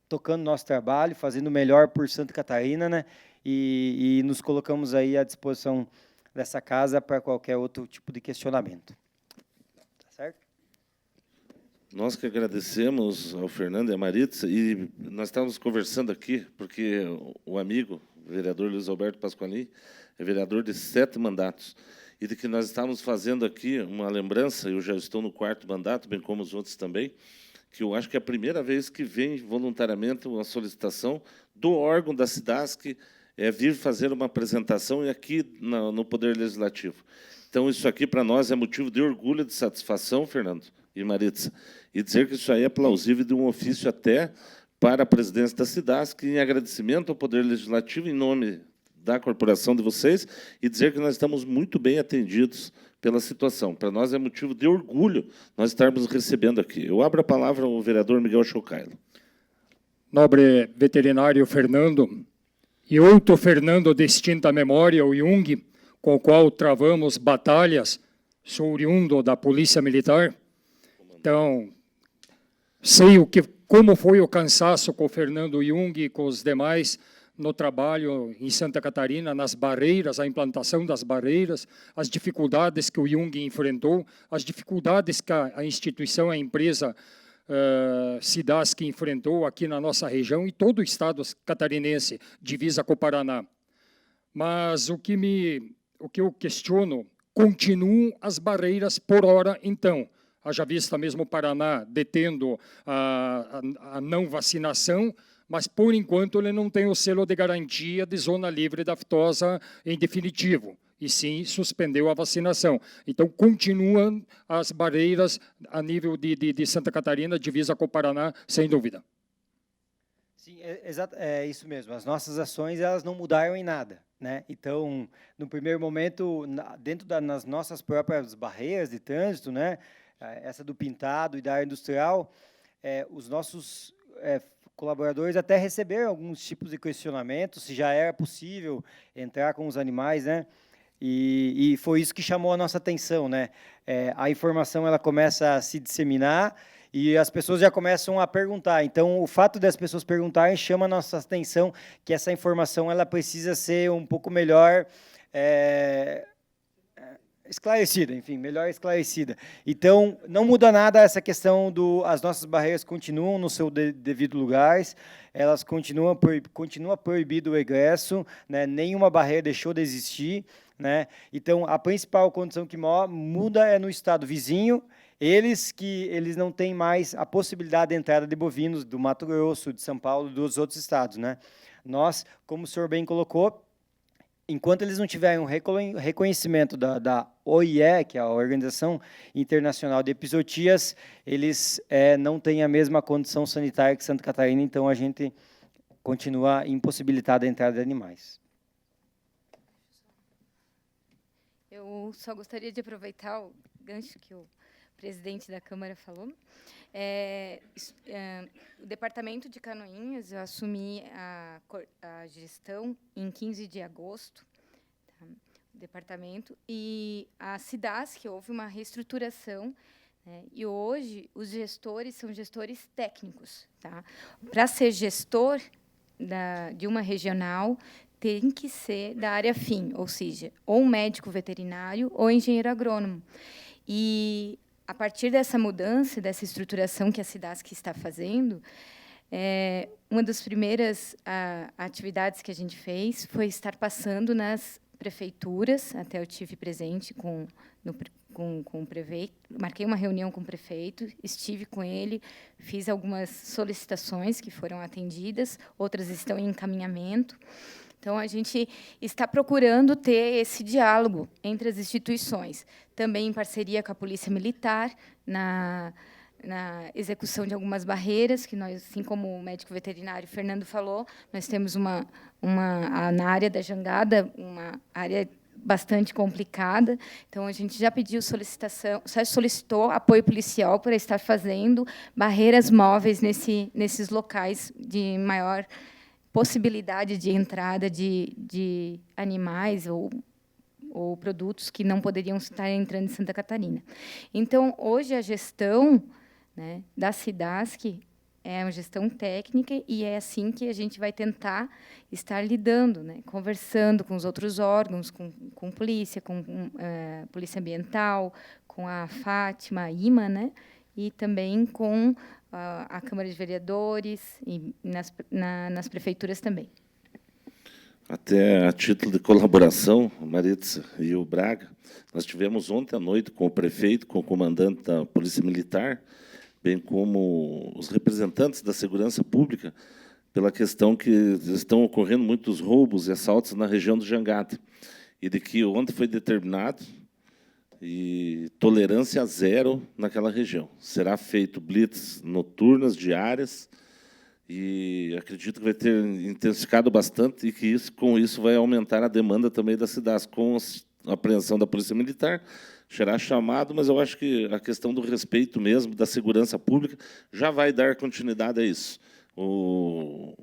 tocando nosso trabalho, fazendo o melhor por Santa Catarina, né? E nos colocamos aí à disposição dessa casa para qualquer outro tipo de questionamento. Tá certo?
Nós que agradecemos ao Fernando e à Maritza, e nós estávamos conversando aqui, porque o amigo, o vereador Luiz Alberto Pasqualini, é vereador de 7 mandatos, e de que nós estávamos fazendo aqui uma lembrança, eu já estou no 4º mandato, bem como os outros também, que eu acho que é a primeira vez que vem voluntariamente uma solicitação do órgão da SIDASC vir fazer uma apresentação aqui no Poder Legislativo. Então, isso aqui, para nós, é motivo de orgulho, de satisfação, Fernando e Maritza, e dizer que isso aí é plausível de um ofício até para a presidência da SIDASC, em agradecimento ao Poder Legislativo, em nome da corporação de vocês, e dizer que nós estamos muito bem atendidos pela situação. Para nós é motivo de orgulho nós estarmos recebendo aqui. Eu abro a palavra ao vereador Miguel Chocailo.
Nobre veterinário Fernando, e outro Fernando de extinta memória, o Jung, com o qual travamos batalhas, sou oriundo da Polícia Militar. Então, sei o que como foi o cansaço com o Fernando Jung e com os demais no trabalho em Santa Catarina, nas barreiras, a implantação das barreiras, as dificuldades que o Jung enfrentou, as dificuldades que a instituição, a empresa Cidasc enfrentou aqui na nossa região e todo o estado catarinense, divisa com o Paraná. Mas o que eu questiono, continuam as barreiras por hora, então. Haja vista mesmo o Paraná detendo a não vacinação, mas, por enquanto, ele não tem o selo de garantia de zona livre da aftosa em definitivo, e sim suspendeu a vacinação. Então, continuam as barreiras a nível de Santa Catarina, divisa com o Paraná, sem dúvida.
Sim, é isso mesmo. As nossas ações, elas não mudaram em nada, né? Então, no primeiro momento, dentro das nossas próprias barreiras de trânsito, né? Essa do pintado e da área industrial, os nossos colaboradores até receberam alguns tipos de questionamentos, se já era possível entrar com os animais, né? E foi isso que chamou a nossa atenção, né? A informação ela começa a se disseminar e as pessoas já começam a perguntar. Então, o fato das pessoas perguntarem chama a nossa atenção que essa informação ela precisa ser um pouco melhor esclarecida, enfim, melhor esclarecida. Então, não muda nada essa questão as nossas barreiras continuam no seu devido lugares, elas continua proibido o egresso, né? Nenhuma barreira deixou de existir, né? Então, a principal condição que muda é no estado vizinho, eles não têm mais a possibilidade de entrada de bovinos do Mato Grosso, de São Paulo, dos outros estados, né? Nós, como o senhor bem colocou, enquanto eles não tiverem um reconhecimento da OIE, que é a Organização Internacional de Epizootias, eles não têm a mesma condição sanitária que Santa Catarina, então a gente continua impossibilitado a entrada de animais.
Eu só gostaria de aproveitar o gancho que o presidente da Câmara falou. O departamento de Canoinhas, eu assumi a gestão em 15 de agosto, tá? O departamento, e a Cidasc, houve uma reestruturação, né? E hoje os gestores são gestores técnicos. Tá? Para ser gestor de uma regional, tem que ser da área fim, ou seja, ou médico veterinário ou engenheiro agrônomo. E a partir dessa mudança, dessa estruturação que a Cidasc está fazendo, uma das primeiras atividades que a gente fez foi estar passando nas prefeituras, até eu tive presente com o prefeito, marquei uma reunião com o prefeito, estive com ele, fiz algumas solicitações que foram atendidas, outras estão em encaminhamento. Então, a gente está procurando ter esse diálogo entre as instituições, também em parceria com a Polícia Militar, na execução de algumas barreiras, que nós, assim como o médico veterinário Fernando falou, nós temos na área da jangada, uma área bastante complicada. Então, a gente já pediu solicitou apoio policial para estar fazendo barreiras móveis nesses locais de maior possibilidade de entrada de animais ou produtos que não poderiam estar entrando em Santa Catarina. Então, hoje, a gestão, né, da Cidasc é uma gestão técnica e é assim que a gente vai tentar estar lidando, né, conversando com os outros órgãos, com polícia, com polícia ambiental, com a Fátima, a IMA, né, e também com a Câmara de Vereadores e nas prefeituras também.
Até a título de colaboração, Maritza e o Braga, nós tivemos ontem à noite com o prefeito, com o comandante da Polícia Militar, bem como os representantes da segurança pública, pela questão que estão ocorrendo muitos roubos e assaltos na região do Jangada, e de que ontem foi determinado e tolerância zero naquela região. Será feito blitz noturnas, diárias, e acredito que vai ter intensificado bastante e que com isso vai aumentar a demanda também da cidade, com a apreensão da Polícia Militar. Será chamado, mas eu acho que a questão do respeito mesmo, da segurança pública, já vai dar continuidade a isso. O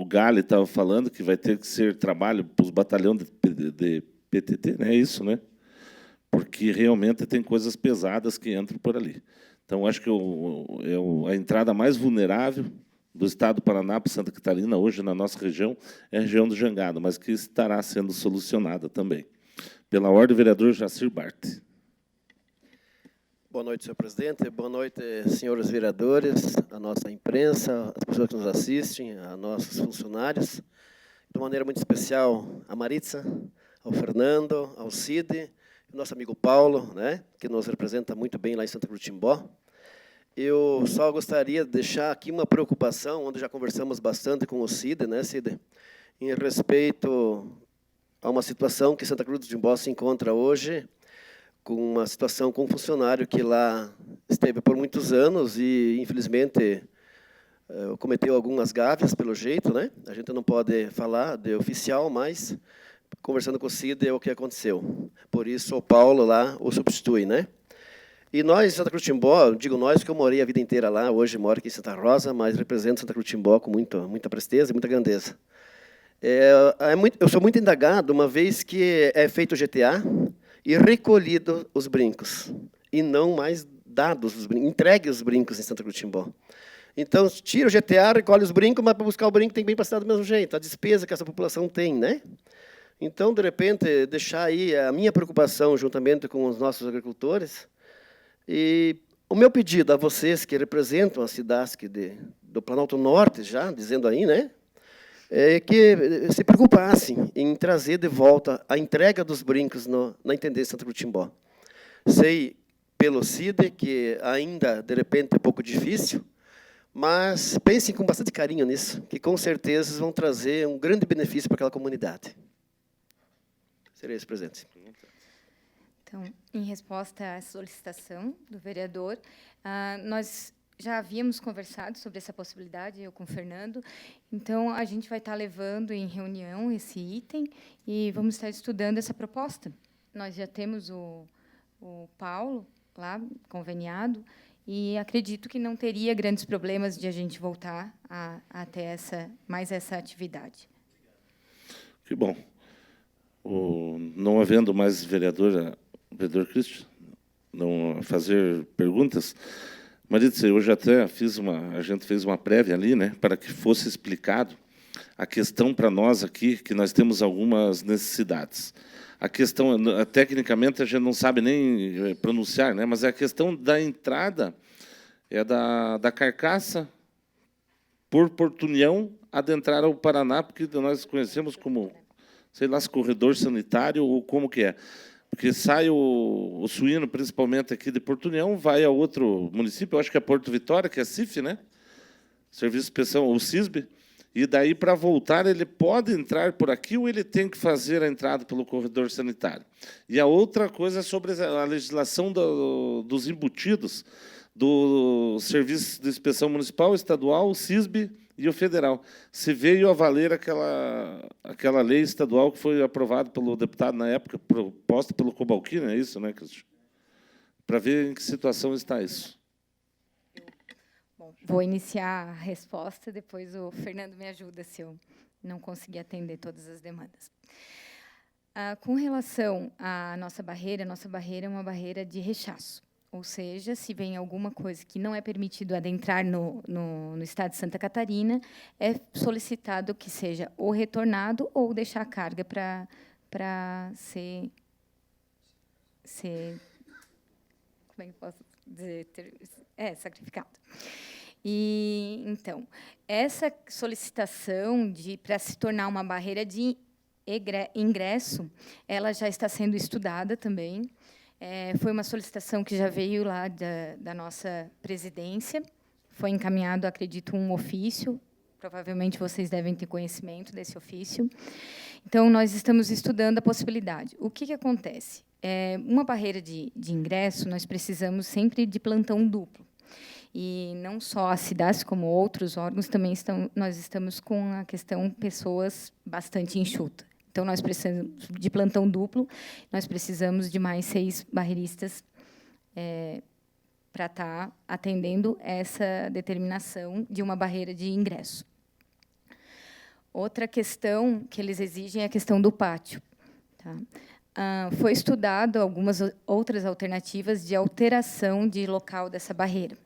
Gali estava falando que vai ter que ser trabalho para os batalhões de PTT, né? É isso, né? Porque realmente tem coisas pesadas que entram por ali. Então, acho que a entrada mais vulnerável do estado do Paraná para Santa Catarina, hoje, na nossa região, é a região do Jangada, mas que estará sendo solucionada também. Pela ordem, o vereador Jacir Bart.
Boa noite, senhor presidente. Boa noite, senhores vereadores, a nossa imprensa, as pessoas que nos assistem, a nossos funcionários. De maneira muito especial, a Maritza, ao Fernando, ao Cid, o nosso amigo Paulo, né, que nos representa muito bem lá em Santa Cruz do Timbó. Eu só gostaria de deixar aqui uma preocupação, onde já conversamos bastante com o Cid, né, Cid, em respeito a uma situação que Santa Cruz do Timbó se encontra hoje, com uma situação com um funcionário que lá esteve por muitos anos e, infelizmente, cometeu algumas gafes, pelo jeito, né? A gente não pode falar de oficial, mas, conversando com o Cid, é o que aconteceu. Por isso, o Paulo lá o substitui, né? E nós, em Santa Cruz do Timbó, digo nós, que eu morei a vida inteira lá, hoje moro aqui em Santa Rosa, mas represento Santa Cruz do Timbó com muita presteza e muita grandeza. Eu sou muito indagado, uma vez que é feito o GTA e recolhido os brincos, e não mais dados os brincos, entregue os brincos em Santa Cruz do Timbó. Então, tira o GTA, recolhe os brincos, mas para buscar o brinco tem que bem passar do mesmo jeito, a despesa que essa população tem, né? Então, de repente, deixar aí a minha preocupação juntamente com os nossos agricultores. E o meu pedido a vocês que representam a SIDASC do Planalto Norte, já dizendo aí, né, é que se preocupassem em trazer de volta a entrega dos brincos na Intendência Santa Cruz do Timbó. Sei pelo CID que ainda, de repente, é pouco difícil, mas pensem com bastante carinho nisso, que com certeza vão trazer um grande benefício para aquela comunidade. Seria esse, presidente.
Então, em resposta à solicitação do vereador, nós já havíamos conversado sobre essa possibilidade, eu com o Fernando, então a gente vai estar levando em reunião esse item e vamos estar estudando essa proposta. Nós já temos o Paulo lá, conveniado, e acredito que não teria grandes problemas de a gente voltar a ter mais essa atividade.
Que bom. Não havendo mais vereador Cristian, não fazer perguntas, Maritza, hoje até a gente fez uma prévia ali, né, para que fosse explicado a questão para nós aqui, que nós temos algumas necessidades. A questão, tecnicamente, a gente não sabe nem pronunciar, né, mas a questão da entrada é da carcaça por Portunhão adentrar ao Paraná, porque nós conhecemos como, sei lá, se corredor sanitário ou como que é. Porque sai o suíno, principalmente aqui de Portunhão, vai a outro município, eu acho que é Porto Vitória, que é CIF, né? Serviço de Inspeção, o CISB, e daí, para voltar, ele pode entrar por aqui ou ele tem que fazer a entrada pelo corredor sanitário. E a outra coisa é sobre a legislação dos embutidos do Serviço de Inspeção Municipal, Estadual, o CISB e o federal. Se veio a valer aquela lei estadual que foi aprovada pelo deputado na época, proposta pelo Cobalcini, é isso, né, Cristian? Para ver em que situação está isso.
Bom, vou iniciar a resposta, depois o Fernando me ajuda se eu não conseguir atender todas as demandas. Com relação à nossa barreira é uma barreira de rechaço. Ou seja, se vem alguma coisa que não é permitido adentrar no estado de Santa Catarina, é solicitado que seja ou retornado ou deixar a carga para ser... Como é que eu posso dizer? Sacrificado. E, então, essa solicitação para se tornar uma barreira de ingresso, ela já está sendo estudada também. Foi uma solicitação que já veio lá da nossa presidência, foi encaminhado, acredito, um ofício, provavelmente vocês devem ter conhecimento desse ofício. Então, nós estamos estudando a possibilidade. O que acontece? Uma barreira de ingresso, nós precisamos sempre de plantão duplo. E não só a SIDASC, como outros órgãos, também nós estamos com a questão pessoas bastante enxuta. Então, nós precisamos de plantão duplo, nós precisamos de mais 6 barreiristas para estar atendendo essa determinação de uma barreira de ingresso. Outra questão que eles exigem é a questão do pátio. Tá? foi estudado algumas outras alternativas de alteração de local dessa barreira.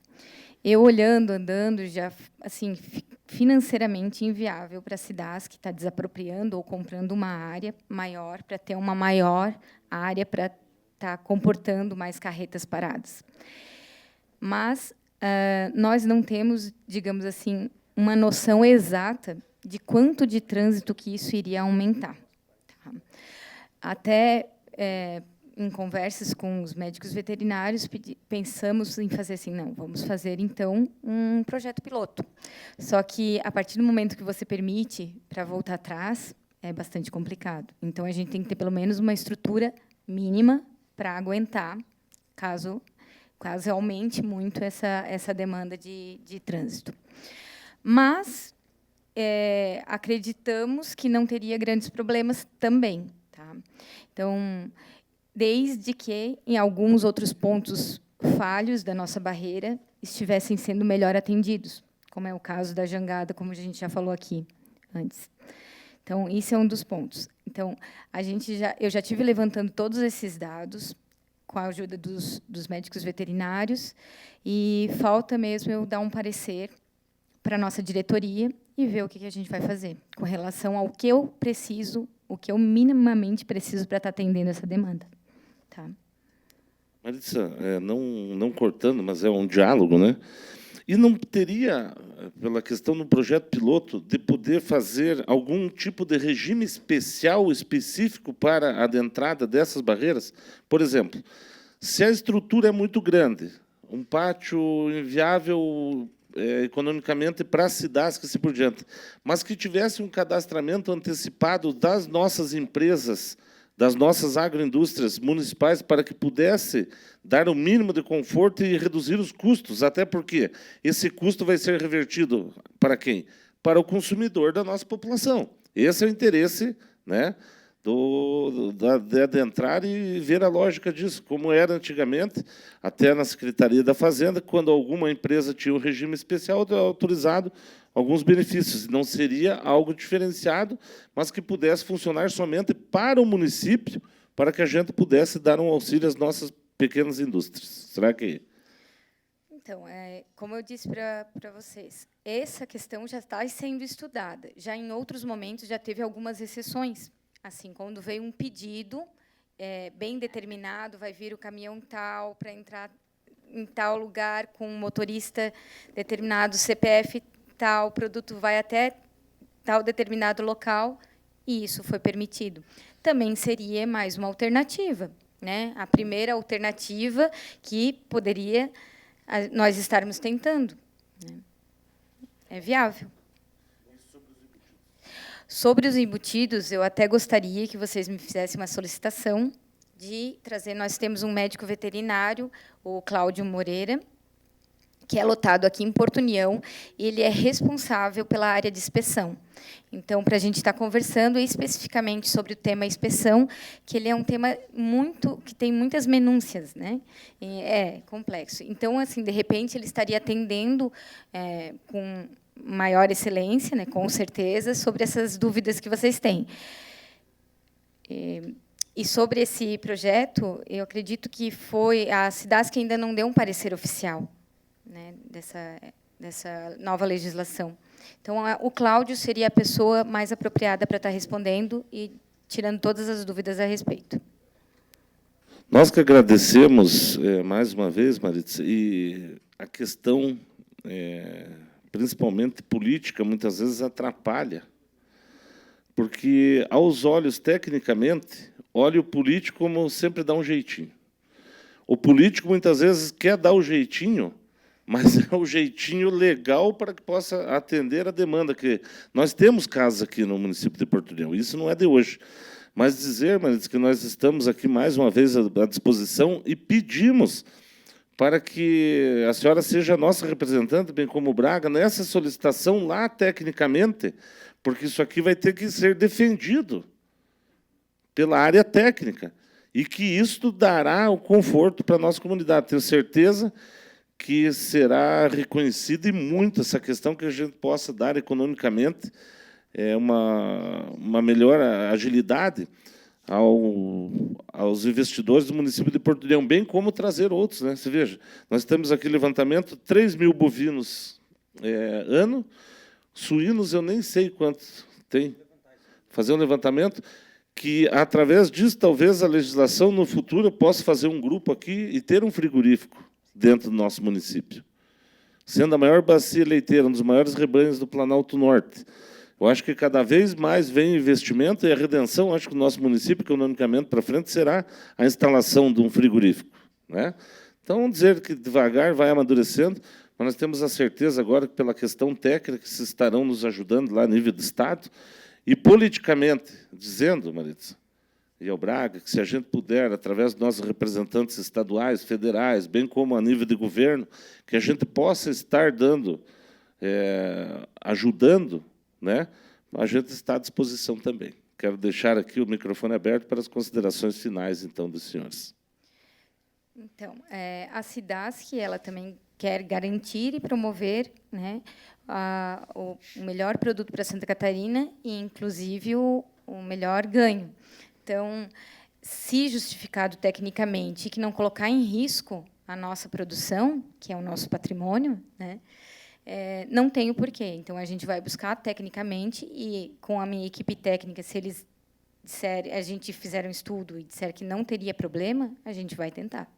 Eu, olhando, andando, já assim, financeiramente inviável para a Cidasc, que está desapropriando ou comprando uma área maior para ter uma maior área para estar comportando mais carretas paradas. Mas nós não temos, digamos assim, uma noção exata de quanto de trânsito que isso iria aumentar. Até em conversas com os médicos veterinários, pensamos em fazer assim, não, vamos fazer, então, um projeto piloto. Só que, a partir do momento que você permite para voltar atrás, é bastante complicado. Então, a gente tem que ter, pelo menos, uma estrutura mínima para aguentar, caso aumente muito essa demanda de trânsito. Mas acreditamos que não teria grandes problemas também. Tá? Então, desde que, em alguns outros pontos falhos da nossa barreira, estivessem sendo melhor atendidos, como é o caso da jangada, como a gente já falou aqui antes. Então, isso é um dos pontos. Então, eu já tive levantando todos esses dados, com a ajuda dos médicos veterinários, e falta mesmo eu dar um parecer para a nossa diretoria e ver o que a gente vai fazer com relação ao que eu preciso, o que eu minimamente preciso para estar atendendo essa demanda. Tá?
Maritza, não cortando, mas é um diálogo, né? E não teria, pela questão do projeto piloto, de poder fazer algum tipo de regime especial, específico para a adentrada dessas barreiras? Por exemplo, se a estrutura é muito grande, um pátio inviável economicamente para a Cidasc e assim por diante, mas que tivesse um cadastramento antecipado das nossas empresas, das nossas agroindústrias municipais, para que pudesse dar o mínimo de conforto e reduzir os custos, até porque esse custo vai ser revertido para quem? Para o consumidor da nossa população. Esse é o interesse, né, de adentrar e ver a lógica disso, como era antigamente, até na Secretaria da Fazenda, quando alguma empresa tinha um regime especial autorizado, alguns benefícios. Não seria algo diferenciado, mas que pudesse funcionar somente para o município, para que a gente pudesse dar um auxílio às nossas pequenas indústrias. Será que...
Então, como eu disse para vocês, essa questão já está sendo estudada. Já em outros momentos já teve algumas exceções. Assim, quando veio um pedido bem determinado, vai vir o caminhão tal para entrar em tal lugar com um motorista determinado, CPF tal, o produto vai até tal determinado local, e isso foi permitido. Também seria mais uma alternativa, né? A primeira alternativa que poderia nós estarmos tentando, né? É viável. Sobre os embutidos, eu até gostaria que vocês me fizessem uma solicitação de trazer. Nós temos um médico veterinário, o Cláudio Moreira, que é lotado aqui em Porto União, e ele é responsável pela área de inspeção. Então, para a gente estar conversando especificamente sobre o tema inspeção, que ele é um tema que tem muitas minúcias, né? É complexo. Então, assim, de repente, ele estaria atendendo com maior excelência, né, com certeza, sobre essas dúvidas que vocês têm. E sobre esse projeto, eu acredito que a Cidasc ainda não deu um parecer oficial, né, dessa nova legislação. Então, o Cláudio seria a pessoa mais apropriada para estar respondendo e tirando todas as dúvidas a respeito.
Nós que agradecemos mais uma vez, Maritza, e a questão, principalmente política, muitas vezes atrapalha, porque, aos olhos, tecnicamente, olha o político como sempre dá um jeitinho. O político, muitas vezes, quer dar o jeitinho, mas é o jeitinho legal para que possa atender a demanda. Que nós temos casos aqui no município de Porto União, isso não é de hoje. Mas dizer, Maritza, que nós estamos aqui, mais uma vez, à disposição e pedimos para que a senhora seja a nossa representante, bem como o Braga, nessa solicitação lá, tecnicamente, porque isso aqui vai ter que ser defendido pela área técnica, e que isso dará o conforto para a nossa comunidade. Tenho certeza que será reconhecida e muito essa questão, que a gente possa dar economicamente uma melhor agilidade aos investidores do município de Porto União, bem como trazer outros, né? Você veja, nós temos aqui levantamento, 3.000 bovinos ano, suínos eu nem sei quanto tem. Fazer um levantamento que, através disso, talvez a legislação, no futuro, possa fazer um grupo aqui e ter um frigorífico dentro do nosso município. Sendo a maior bacia leiteira, um dos maiores rebanhos do Planalto Norte. Eu acho que cada vez mais vem investimento e a redenção, acho que o nosso município, economicamente para frente, será a instalação de um frigorífico, né? Então, vamos dizer que devagar vai amadurecendo, mas nós temos a certeza agora que, pela questão técnica, que se estarão nos ajudando lá a nível do Estado, e politicamente, dizendo, Maritza e ao Braga, que se a gente puder, através dos nossos representantes estaduais, federais, bem como a nível de governo, que a gente possa estar dando, ajudando, né? A gente está à disposição também. Quero deixar aqui o microfone aberto para as considerações finais, então, dos senhores.
Então, a SIDASC, ela também quer garantir e promover, né, o melhor produto para Santa Catarina e, inclusive, o melhor ganho. Então, se justificado tecnicamente e que não colocar em risco a nossa produção, que é o nosso patrimônio, né, não tem o porquê. Então, a gente vai buscar tecnicamente e, com a minha equipe técnica, se eles disserem, a gente fizer um estudo e disser que não teria problema, a gente vai tentar.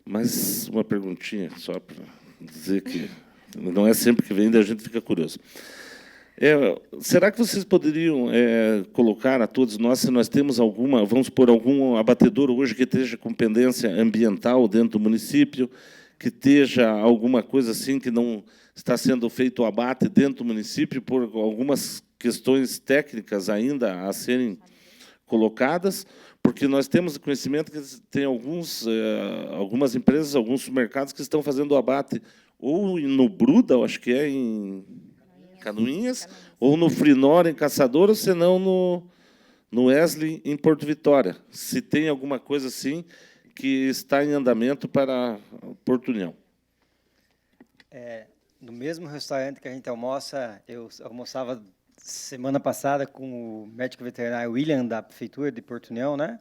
Mas uma perguntinha, só para dizer que não é sempre que vem, daí a gente fica curioso. Será que vocês poderiam colocar a todos nós, se nós temos alguma, vamos supor, algum abatedor hoje que esteja com pendência ambiental dentro do município, que esteja alguma coisa assim que não está sendo feito o abate dentro do município por algumas questões técnicas ainda a serem colocadas, porque nós temos conhecimento que tem algumas empresas, alguns supermercados que estão fazendo o abate ou no Bruda, eu acho que é em Canoinhas, ou no Frinor, em Caçador, ou senão no Wesley, em Porto Vitória. Se tem alguma coisa assim que está em andamento para Porto União.
No mesmo restaurante que a gente almoça, eu almoçava semana passada com o médico veterinário William, da Prefeitura de Porto União, né?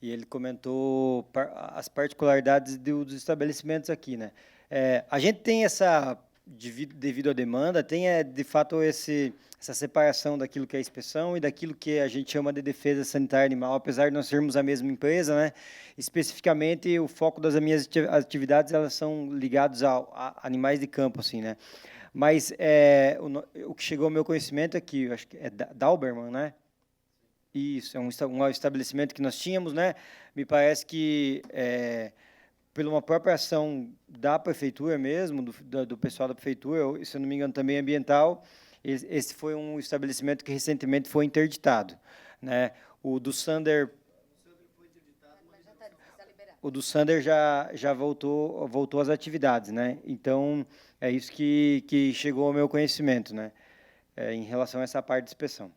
E ele comentou as particularidades dos estabelecimentos aqui, né? A gente tem essa, devido à demanda, tem, de fato, essa separação daquilo que é inspeção e daquilo que a gente chama de defesa sanitária animal, apesar de nós sermos a mesma empresa, né? Especificamente, o foco das minhas atividades, elas são ligadas a animais de campo, assim, né? Mas o que chegou ao meu conhecimento é que, acho que é Dauberman, né? Isso, é um estabelecimento que nós tínhamos, né? Me parece que, pela uma própria ação da prefeitura mesmo, do pessoal da prefeitura, se eu não me engano, também ambiental, esse foi um estabelecimento que recentemente foi interditado, né? O do Sander já voltou às atividades, né? Então, é isso que chegou ao meu conhecimento, né? Em relação a essa parte de inspeção.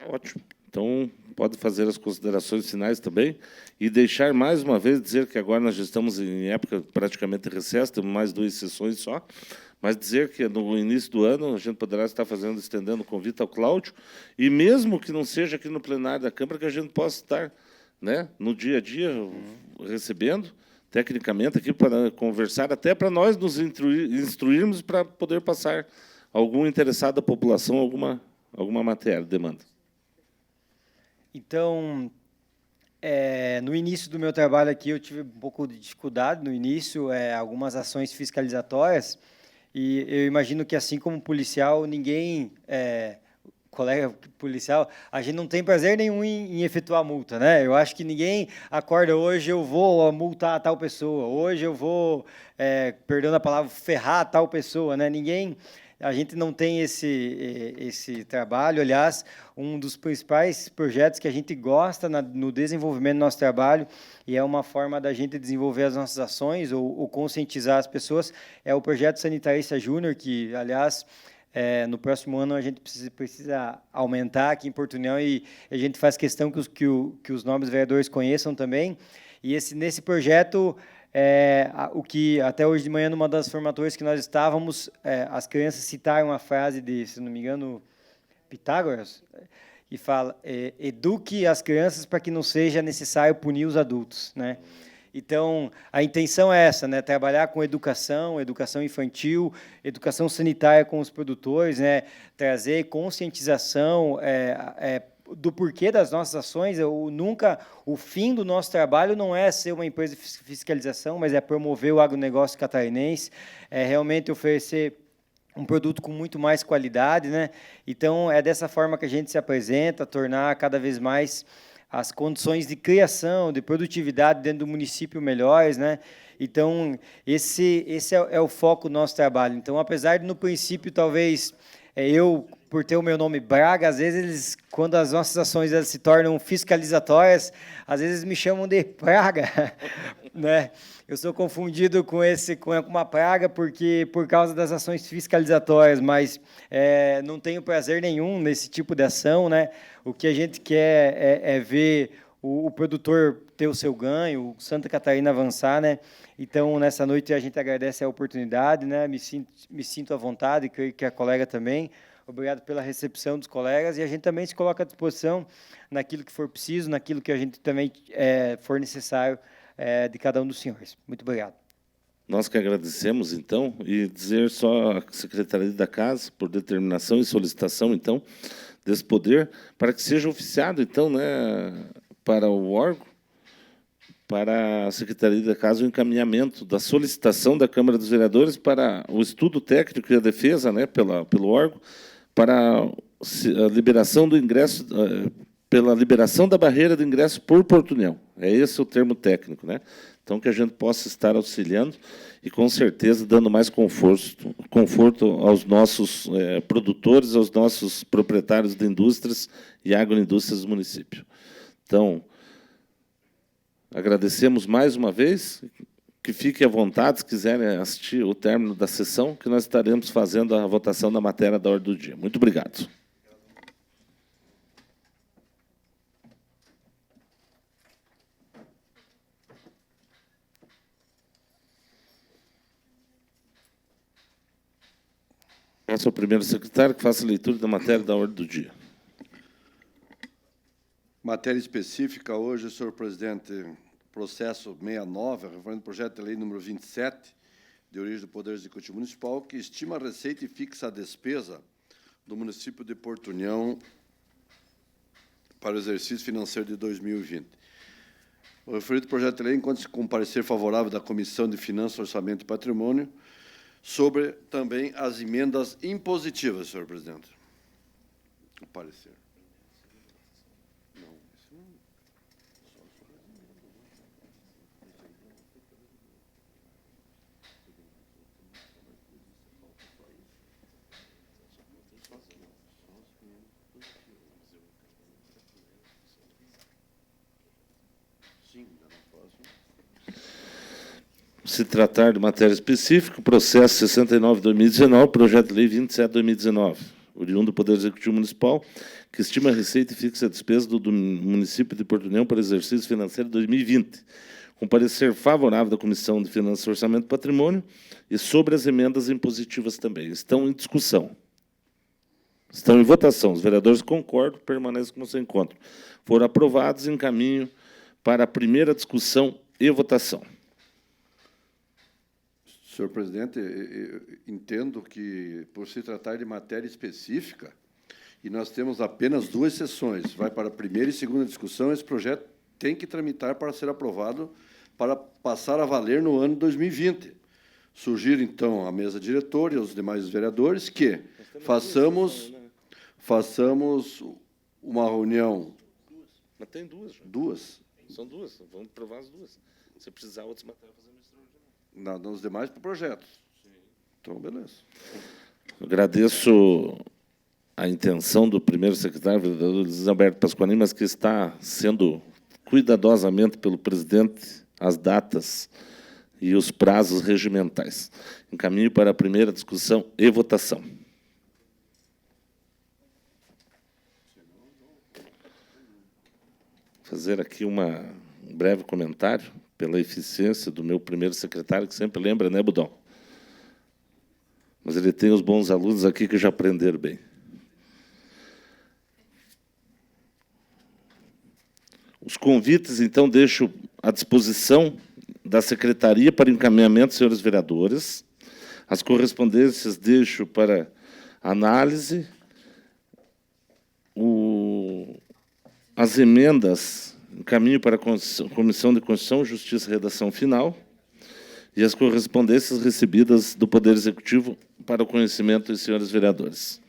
Ótimo. Então, pode fazer as considerações finais também e deixar, mais uma vez, dizer que agora nós já estamos em época praticamente de recesso, temos mais 2 sessões só, mas dizer que no início do ano a gente poderá estar estendendo o convite ao Cláudio, e mesmo que não seja aqui no plenário da Câmara, que a gente possa estar, né, no dia a dia, recebendo, tecnicamente, aqui para conversar, até para nós nos instruirmos para poder passar algum interessado da população, alguma matéria, demanda.
Então, no início do meu trabalho aqui, eu tive um pouco de dificuldade no início, algumas ações fiscalizatórias, e eu imagino que, assim como policial, ninguém, colega policial, a gente não tem prazer nenhum em efetuar multa, né? Eu acho que ninguém acorda hoje, eu vou multar tal pessoa, hoje eu vou, perdão a palavra, ferrar tal pessoa, né? A gente não tem esse trabalho. Aliás, um dos principais projetos que a gente gosta no desenvolvimento do nosso trabalho, e é uma forma da gente desenvolver as nossas ações ou conscientizar as pessoas, é o projeto Sanitarista Júnior, que, aliás, no próximo ano a gente precisa aumentar aqui em Porto União, e a gente faz questão que os nobres vereadores conheçam também. E nesse projeto, o que até hoje de manhã, numa das formaturas que nós estávamos, as crianças citaram a frase de, se não me engano, Pitágoras, e fala, eduque as crianças para que não seja necessário punir os adultos, né? Então, a intenção é essa, né? Trabalhar com educação, educação infantil, educação sanitária com os produtores, né? Trazer conscientização do porquê das nossas ações. O fim do nosso trabalho não é ser uma empresa de fiscalização, mas é promover o agronegócio catarinense, é realmente oferecer um produto com muito mais qualidade, né? Então, é dessa forma que a gente se apresenta, tornar cada vez mais as condições de criação, de produtividade dentro do município melhores, né? Então, esse é o foco do nosso trabalho. Então, apesar de, no princípio, talvez, eu, por ter o meu nome Braga, às vezes, quando as nossas ações elas se tornam fiscalizatórias, às vezes me chamam de praga, né? Eu sou confundido com uma praga por causa das ações fiscalizatórias, mas não tenho prazer nenhum nesse tipo de ação, né? O que a gente quer é ver o produtor ter o seu ganho, o Santa Catarina avançar, né? Então, nessa noite, a gente agradece a oportunidade, né? Me sinto à vontade, creio que a colega também. Obrigado pela recepção dos colegas, e a gente também se coloca à disposição naquilo que for preciso, naquilo que a gente também for necessário de cada um dos senhores. Muito obrigado.
Nós que agradecemos, então, e dizer só à Secretaria da Casa, por determinação e solicitação, então, desse poder, para que seja oficiado, então, né, para o órgão, para a Secretaria da Casa, o encaminhamento da solicitação da Câmara dos Vereadores para o estudo técnico e a defesa, né, pelo órgão, para a liberação do ingresso, pela liberação da barreira de ingresso por portunhão. É esse o termo técnico, né? Então, que a gente possa estar auxiliando e, com certeza, dando mais conforto aos nossos produtores, aos nossos proprietários de indústrias e agroindústrias do município. Então, agradecemos mais uma vez, que fiquem à vontade, se quiserem assistir o término da sessão, que nós estaremos fazendo a votação da matéria da ordem do dia. Muito obrigado. Peço ao primeiro secretário que faça a leitura da matéria da ordem do dia.
Matéria específica hoje, senhor presidente, processo 69, referente ao projeto de lei número 27, de origem do Poder Executivo Municipal, que estima a receita e fixa a despesa do município de Porto União para o exercício financeiro de 2020. O referido projeto de lei encontra-se com parecer favorável da Comissão de Finanças, Orçamento e Patrimônio, sobre também as emendas impositivas, senhor presidente. O parecer.
Se tratar de matéria específica, processo 69/2019, projeto de lei 27/2019, oriundo do Poder Executivo Municipal, que estima a receita e fixa a despesa do município de Porto União para o exercício financeiro de 2020, com parecer favorável da Comissão de Finanças, Orçamento e Patrimônio, e sobre as emendas impositivas também. Estão em discussão. Estão em votação. Os vereadores concordam, permanecem como se encontram. Foram aprovados em caminho para a primeira discussão e votação.
Senhor presidente, eu entendo que, por se tratar de matéria específica, e nós temos apenas 2 sessões, vai para a primeira e segunda discussão, esse projeto tem que tramitar para ser aprovado, para passar a valer no ano 2020. Sugiro, então, à mesa diretora e aos demais vereadores que façamos uma reunião...
Mas tem duas. Já.
Duas?
São duas. Vamos aprovar as duas. Se precisar, outras matérias, fazemos extraordinário.
Nos demais projetos. Sim. Então, beleza.
Agradeço a intenção do primeiro secretário, vereador Luiz Alberto Pasqualini, mas que está sendo cuidadosamente pelo presidente as datas e os prazos regimentais. Encaminho para a primeira discussão e votação. Fazer aqui um breve comentário pela eficiência do meu primeiro secretário, que sempre lembra, né, Budão? Mas ele tem os bons alunos aqui que já aprenderam bem. Os convites, então, deixo à disposição da Secretaria para encaminhamento, senhores vereadores. As correspondências deixo para análise. As emendas encaminho para a Comissão de Constituição, Justiça e Redação Final. E as correspondências recebidas do Poder Executivo para o conhecimento dos senhores vereadores.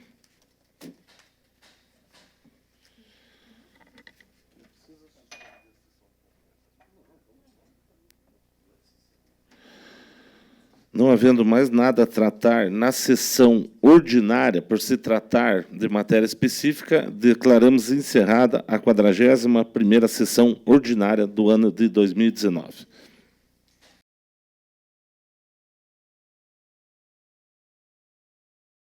Não havendo mais nada a tratar na sessão ordinária, por se tratar de matéria específica, declaramos encerrada a 41ª sessão ordinária do ano de 2019.